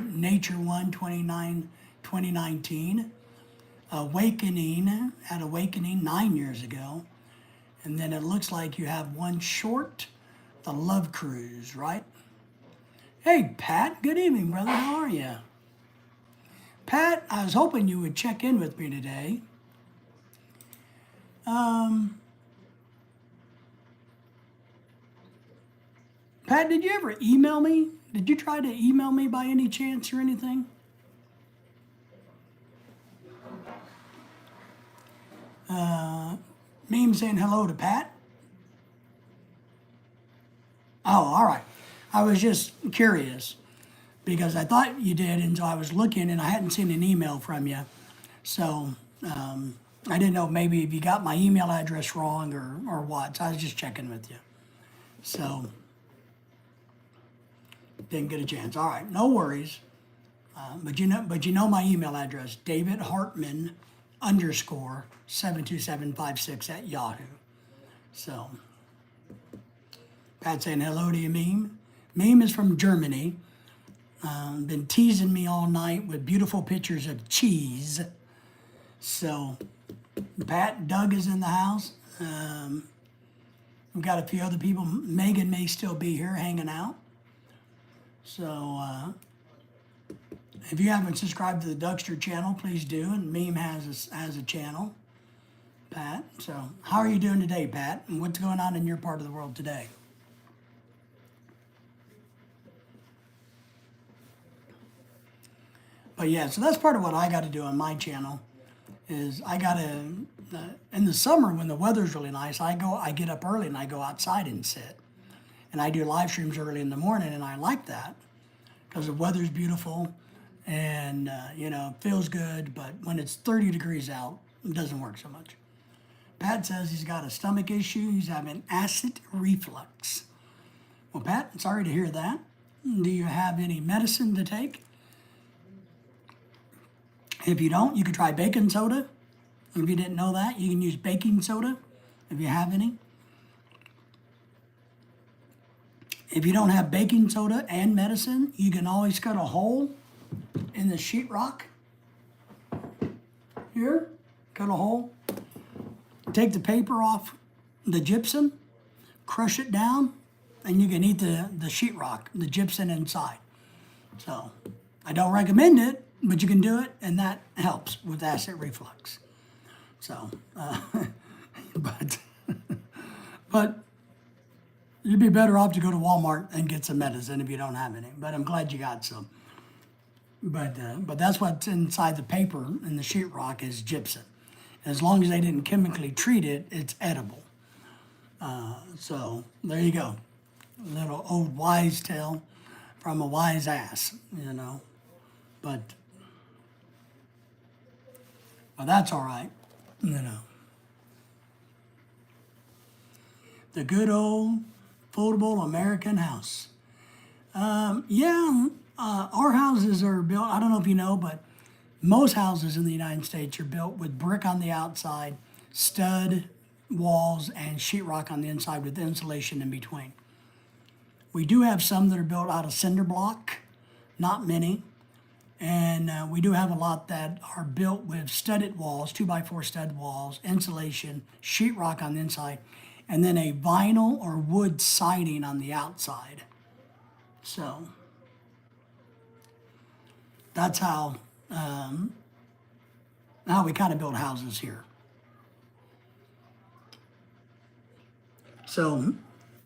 Nature One 2019, Awakening, 9 years ago, and then it looks like you have one short, The Love Cruise, right? Hey, Pat, good evening, brother. How are you? Pat, I was hoping you would check in with me today. Pat, did you ever email me? Did you try to email me by any chance or anything? Meme saying hello to Pat. Oh, all right. I was just curious because I thought you did, and so I was looking and I hadn't seen an email from you. So I didn't know maybe if you got my email address wrong or what. So I was just checking with you. So didn't get a chance. All right, no worries. But you know my email address, David Hartman _ 72756 at Yahoo. So Pat saying hello to you, Meme. Meme is from Germany. Been teasing me all night with beautiful pictures of cheese. So Pat, Doug is in the house. We've got a few other people. Megan may still be here hanging out. So if you haven't subscribed to the Dougster channel, please do. And Meme has a channel, Pat. So how are you doing today, Pat? And what's going on in your part of the world today? But yeah, so that's part of what I got to do on my channel is I got to, in the summer when the weather's really nice, I get up early and I go outside and sit. And I do live streams early in the morning, and I like that because the weather's beautiful and, feels good. But when it's 30 degrees out, it doesn't work so much. Pat says he's got a stomach issue. He's having acid reflux. Well, Pat, sorry to hear that. Do you have any medicine to take? If you don't, you could try baking soda. If you didn't know that, you can use baking soda if you have any. If you don't have baking soda and medicine, you can always cut a hole in the sheetrock. Here, cut a hole. Take the paper off the gypsum, crush it down, and you can eat the sheetrock, the gypsum inside. So, I don't recommend it, but you can do it, and that helps with acid reflux. So, but but you'd be better off to go to Walmart and get some medicine if you don't have any. But I'm glad you got some. But that's what's inside the paper in the sheetrock is gypsum. As long as they didn't chemically treat it, it's edible. So there you go. A little old wise tale from a wise ass, you know. But well, that's all right, you know. The good old foldable American house. Our houses are built, I don't know if you know, but most houses in the United States are built with brick on the outside, stud walls, and sheetrock on the inside with insulation in between. We do have some that are built out of cinder block, not many. And we do have a lot that are built with studded walls, 2x4 stud walls, insulation, sheetrock on the inside, and then a vinyl or wood siding on the outside. So that's how we kind of build houses here. So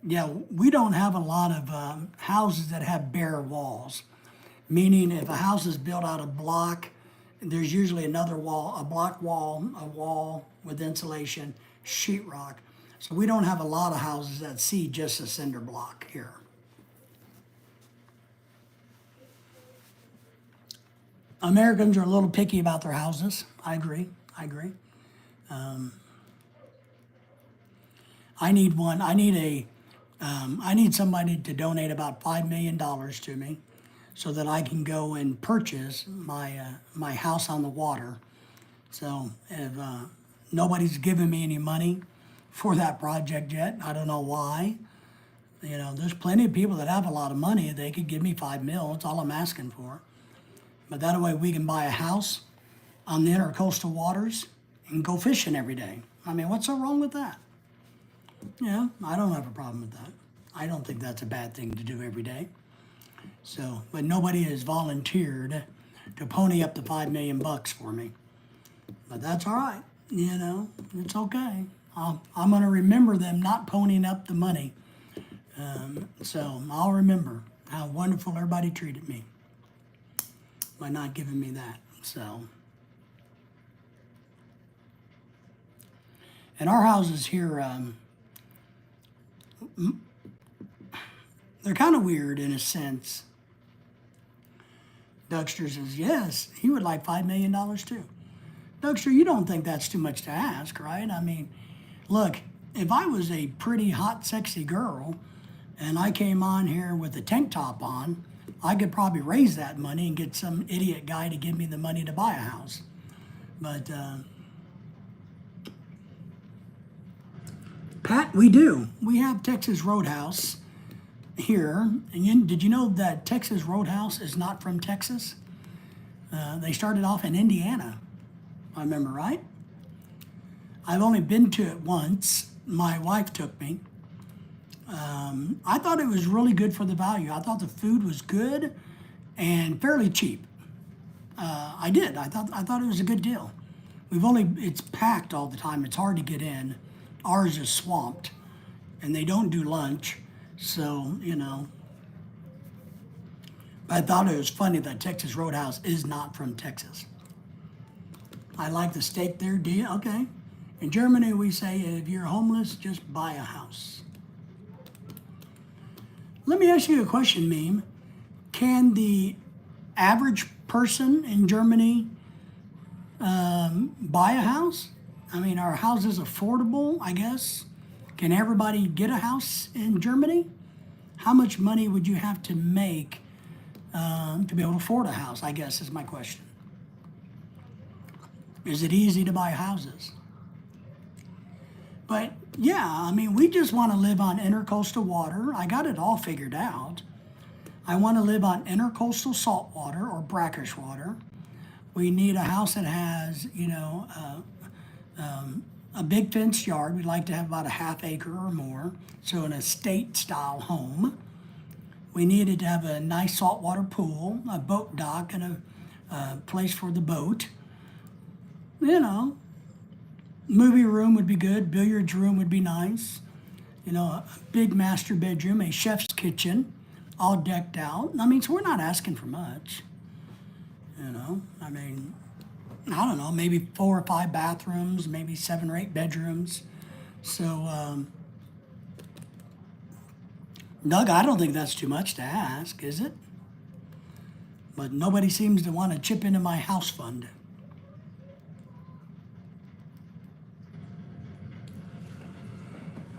yeah, we don't have a lot of houses that have bare walls. Meaning if a house is built out of block, there's usually another wall, a block wall, a wall with insulation, sheetrock. So we don't have a lot of houses that see just a cinder block here. Americans are a little picky about their houses. I agree. I need one. I need somebody to donate about $5 million to me, so that I can go and purchase my house on the water. So if nobody's given me any money for that project yet, I don't know why. You know, there's plenty of people that have a lot of money. They could give me $5 million. That's all I'm asking for. But that way we can buy a house on the intercoastal waters and go fishing every day. I mean, what's so wrong with that? Yeah, I don't have a problem with that. I don't think that's a bad thing to do every day. So, but nobody has volunteered to pony up the $5 million for me. But that's all right. You know, it's okay. I'm going to remember them not ponying up the money. So I'll remember how wonderful everybody treated me by not giving me that. So, and our houses here, they're kind of weird in a sense. Dougster says, yes, he would like $5 million too. Dougster, you don't think that's too much to ask, right? I mean, look, if I was a pretty hot, sexy girl and I came on here with a tank top on, I could probably raise that money and get some idiot guy to give me the money to buy a house. But, Pat, we do. We have Texas Roadhouse here. And did you know that Texas Roadhouse is not from Texas? They started off in Indiana, I remember, right? I've only been to it once. My wife took me. I thought it was really good for the value. I thought the food was good and fairly cheap. I did. I thought it was a good deal. It's packed all the time. It's hard to get in. Ours is swamped, and they don't do lunch. So, you know. I thought it was funny that Texas Roadhouse is not from Texas. I like the steak there. Do you? Okay. In Germany, we say if you're homeless, just buy a house. Let me ask you a question, Meme. Can the average person in Germany buy a house? I mean, are houses affordable, I guess? Can everybody get a house in Germany? How much money would you have to make to be able to afford a house, I guess is my question. Is it easy to buy houses? But yeah, I mean, we just want to live on intercoastal water. I got it all figured out. I want to live on intercoastal salt water or brackish water. We need a house that has, you know, a big fenced yard. We'd like to have about a half acre or more. So an estate style home. We needed to have a nice saltwater pool, a boat dock, and place for the boat. You know, movie room would be good, billiards room would be nice. You know, a big master bedroom, a chef's kitchen, all decked out. I mean, so we're not asking for much. You know, I mean, I don't know, maybe 4 or 5 bathrooms, maybe 7 or 8 bedrooms. So, Doug, I don't think that's too much to ask, is it? But nobody seems to want to chip into my house fund.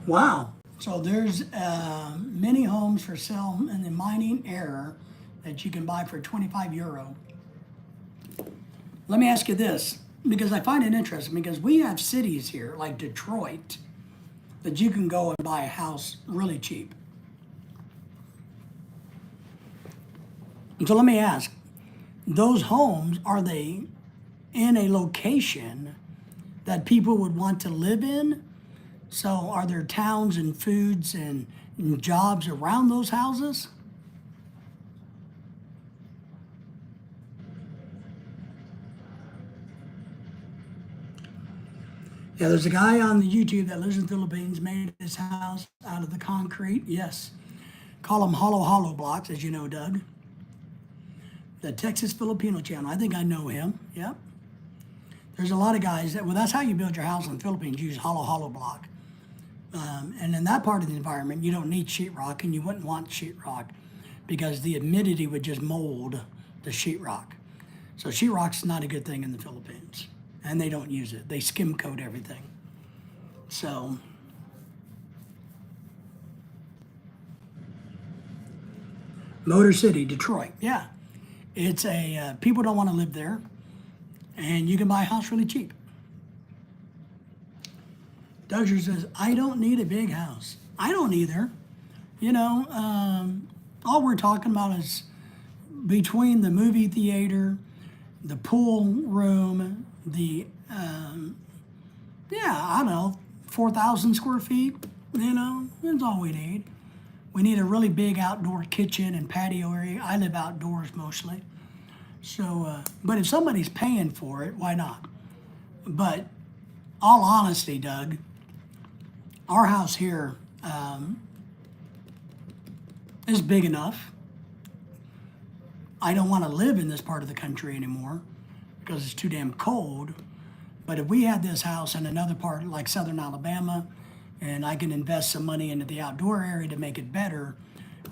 Wow. So there's many homes for sale in the mining area that you can buy for 25 euro. Let me ask you this, because I find it interesting, because we have cities here like Detroit that you can go and buy a house really cheap. And so let me ask, those homes, are they in a location that people would want to live in? So are there towns and foods and jobs around those houses? Yeah, there's a guy on the YouTube that lives in the Philippines, made his house out of the concrete. Yes. Call them hollow blocks, as you know, Doug. The Texas Filipino channel. I think I know him. Yep. There's a lot of guys that, well, that's how you build your house in the Philippines. You use hollow block. And in that part of the environment, you don't need sheetrock, and you wouldn't want sheetrock because the humidity would just mold the sheetrock. So sheetrock's not a good thing in the Philippines, and they don't use it. They skim coat everything. So, Motor City, Detroit, yeah. It's a, people don't want to live there, and you can buy a house really cheap. Dougster says, I don't need a big house. I don't either. You know, all we're talking about is between the movie theater, the pool room, the, I don't know, 4,000 square feet, you know, that's all we need. We need a really big outdoor kitchen and patio area. I live outdoors mostly. So, but if somebody's paying for it, why not? But all honesty, Doug, our house here is big enough. I don't want to live in this part of the country anymore because it's too damn cold. But if we had this house in another part like southern Alabama, and I can invest some money into the outdoor area to make it better,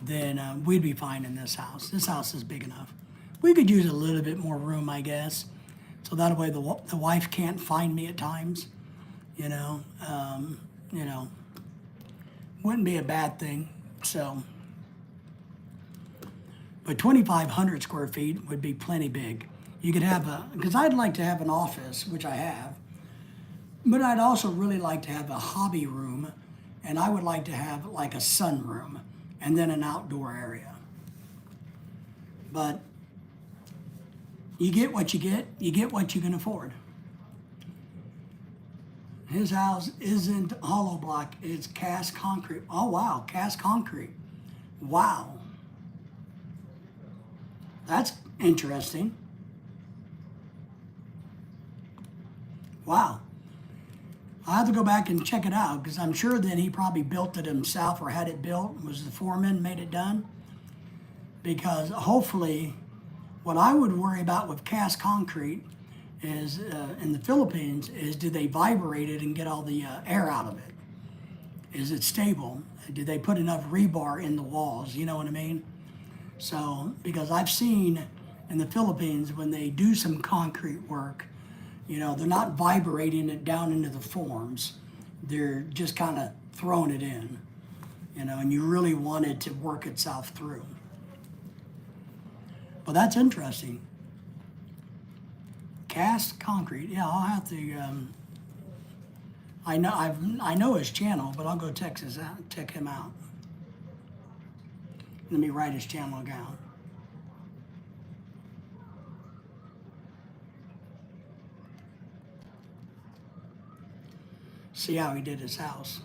then we'd be fine in this house. This house is big enough. We could use a little bit more room, I guess, so that way the wife can't find me at times. You know, wouldn't be a bad thing. So, but 2,500 square feet would be plenty big. You could have because I'd like to have an office, which I have, but I'd also really like to have a hobby room, and I would like to have like a sunroom and then an outdoor area. But you get what you get what you can afford. His house isn't hollow block, it's cast concrete. Oh wow, cast concrete. Wow. That's interesting. Wow. I'll have to go back and check it out because I'm sure that he probably built it himself or had it built, was the foreman, made it done. Because hopefully, what I would worry about with cast concrete is, in the Philippines, is do they vibrate it and get all the air out of it? Is it stable? Do they put enough rebar in the walls? You know what I mean? So, because I've seen in the Philippines when they do some concrete work, you know, they're not vibrating it down into the forms. They're just kind of throwing it in, you know, and you really want it to work itself through. Well, that's interesting. Cast concrete. Yeah, I'll have to. I know his channel, but I'll go check him out. Let me write his channel down. See how he did his house.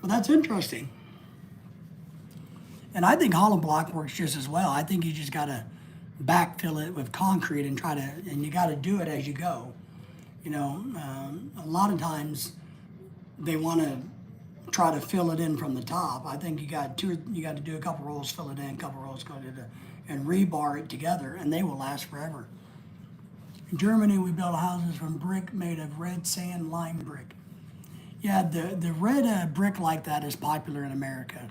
Well, that's interesting. And I think hollow block works just as well. I think you just got to backfill it with concrete and and you got to do it as you go. A lot of times they want to try to fill it in from the top. I think you got to do a couple rolls, fill it in, a couple rolls, go to the, and rebar it together, and they will last forever. In Germany, we built houses from brick made of red sand lime brick. Yeah, the red brick like that is popular in America.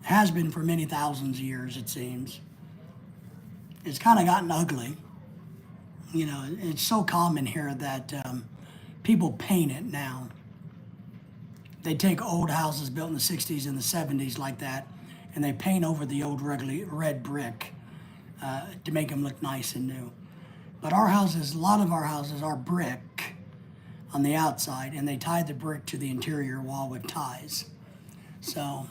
Has been for many thousands of years, it seems. It's kind of gotten ugly. It's so common here that people paint it now. They take old houses built in the 60s and the 70s like that, and they paint over the old red brick to make them look nice and new. But our houses, a lot of our houses are brick on the outside, and they tie the brick to the interior wall with ties. So,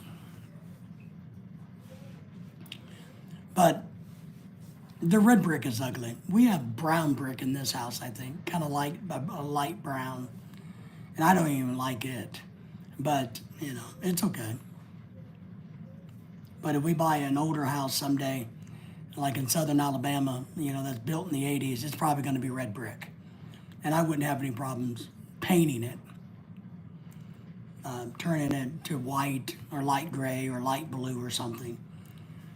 but the red brick is ugly. We have brown brick in this house, I think, kind of like a light brown, and I don't even like it. But, it's okay. But if we buy an older house someday, like in southern Alabama, that's built in the 80s, it's probably going to be red brick. And I wouldn't have any problems painting it, turning it to white or light gray or light blue or something.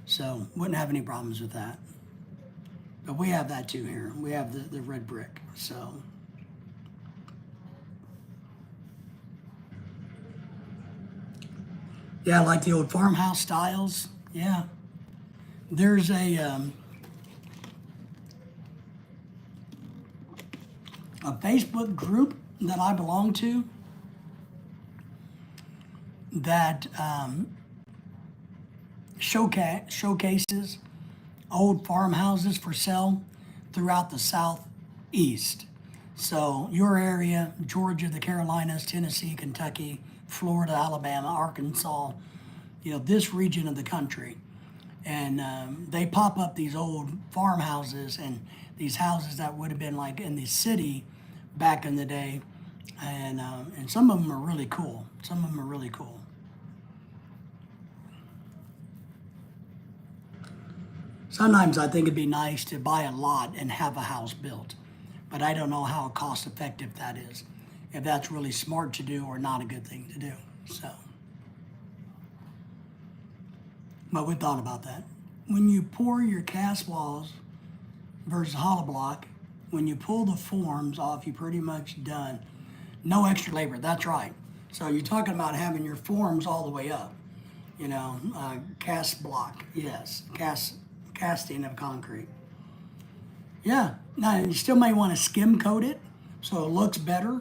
So, wouldn't have any problems with that. But we have that too here. We have the red brick, so. Yeah, like the old farmhouse styles. Yeah. There's a Facebook group that I belong to that showcases old farmhouses for sale throughout the Southeast. So your area, Georgia, the Carolinas, Tennessee, Kentucky, Florida, Alabama, Arkansas, this region of the country. And they pop up these old farmhouses and these houses that would have been like in the city back in the day. And some of them are really cool. Some of them are really cool. Sometimes I think it'd be nice to buy a lot and have a house built, but I don't know how cost effective that is, if that's really smart to do or not a good thing to do. So, but we thought about that. When you pour your cast walls versus hollow block, when you pull the forms off, you're pretty much done. No extra labor, that's right. So you're talking about having your forms all the way up. Cast block, yes, casting of concrete. Yeah, now you still may want to skim coat it so it looks better.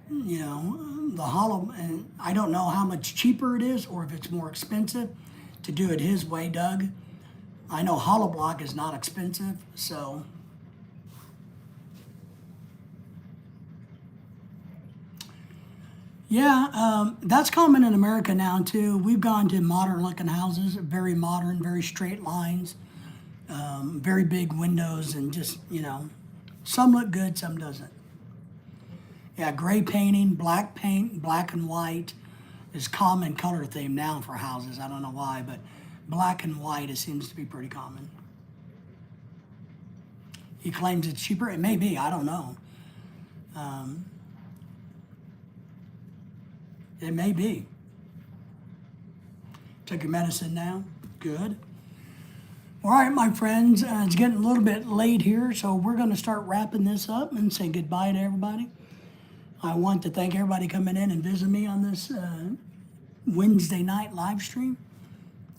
The hollow, and I don't know how much cheaper it is or if it's more expensive to do it his way, Doug. I know hollow block is not expensive, so. Yeah, that's common in America now too. We've gone to modern looking houses, very modern, very straight lines, very big windows, and just, some look good, some doesn't. Yeah, gray painting, black paint, black and white is common color theme now for houses. I don't know why, but black and white, it seems to be pretty common. He claims it's cheaper. It may be, I don't know. It may be. Took your medicine now? Good. All right, my friends, it's getting a little bit late here, so we're going to start wrapping this up and say goodbye to everybody. I want to thank everybody coming in and visiting me on this Wednesday night live stream.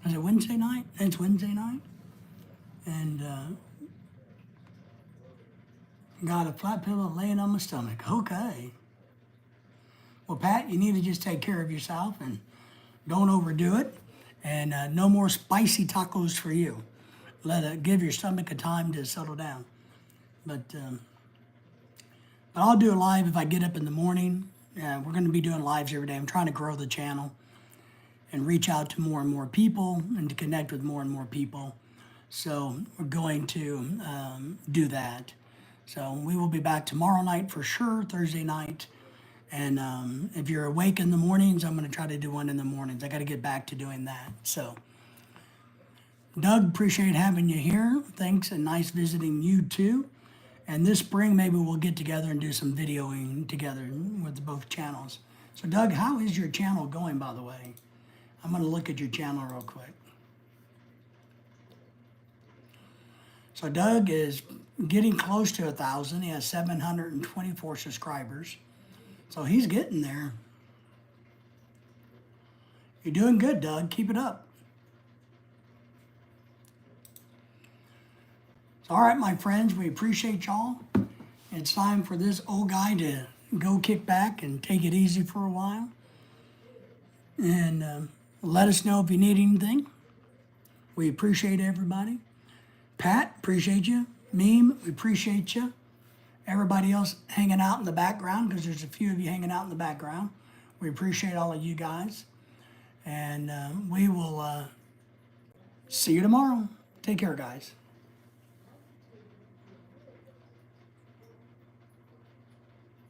Is it Wednesday night? It's Wednesday night. And got a flat pillow laying on my stomach. Okay. Well, Pat, you need to just take care of yourself and don't overdo it. And no more spicy tacos for you. Give your stomach a time to settle down. But I'll do a live if I get up in the morning. We're going to be doing lives every day. I'm trying to grow the channel and reach out to more and more people and to connect with more and more people. So we're going to do that. So we will be back tomorrow night for sure, Thursday night. And if you're awake in the mornings, I'm going to try to do one in the mornings. I got to get back to doing that. So, Doug, appreciate having you here. Thanks, and nice visiting you too. And this spring, maybe we'll get together and do some videoing together with both channels. So, Doug, how is your channel going, by the way? I'm going to look at your channel real quick. So, Doug is getting close to 1,000. He has 724 subscribers. So, he's getting there. You're doing good, Doug. Keep it up. So, all right, my friends, we appreciate y'all. It's time for this old guy to go kick back and take it easy for a while. And let us know if you need anything. We appreciate everybody. Pat, appreciate you. Meme, we appreciate you. Everybody else hanging out in the background, because there's a few of you hanging out in the background. We appreciate all of you guys. And we will see you tomorrow. Take care, guys.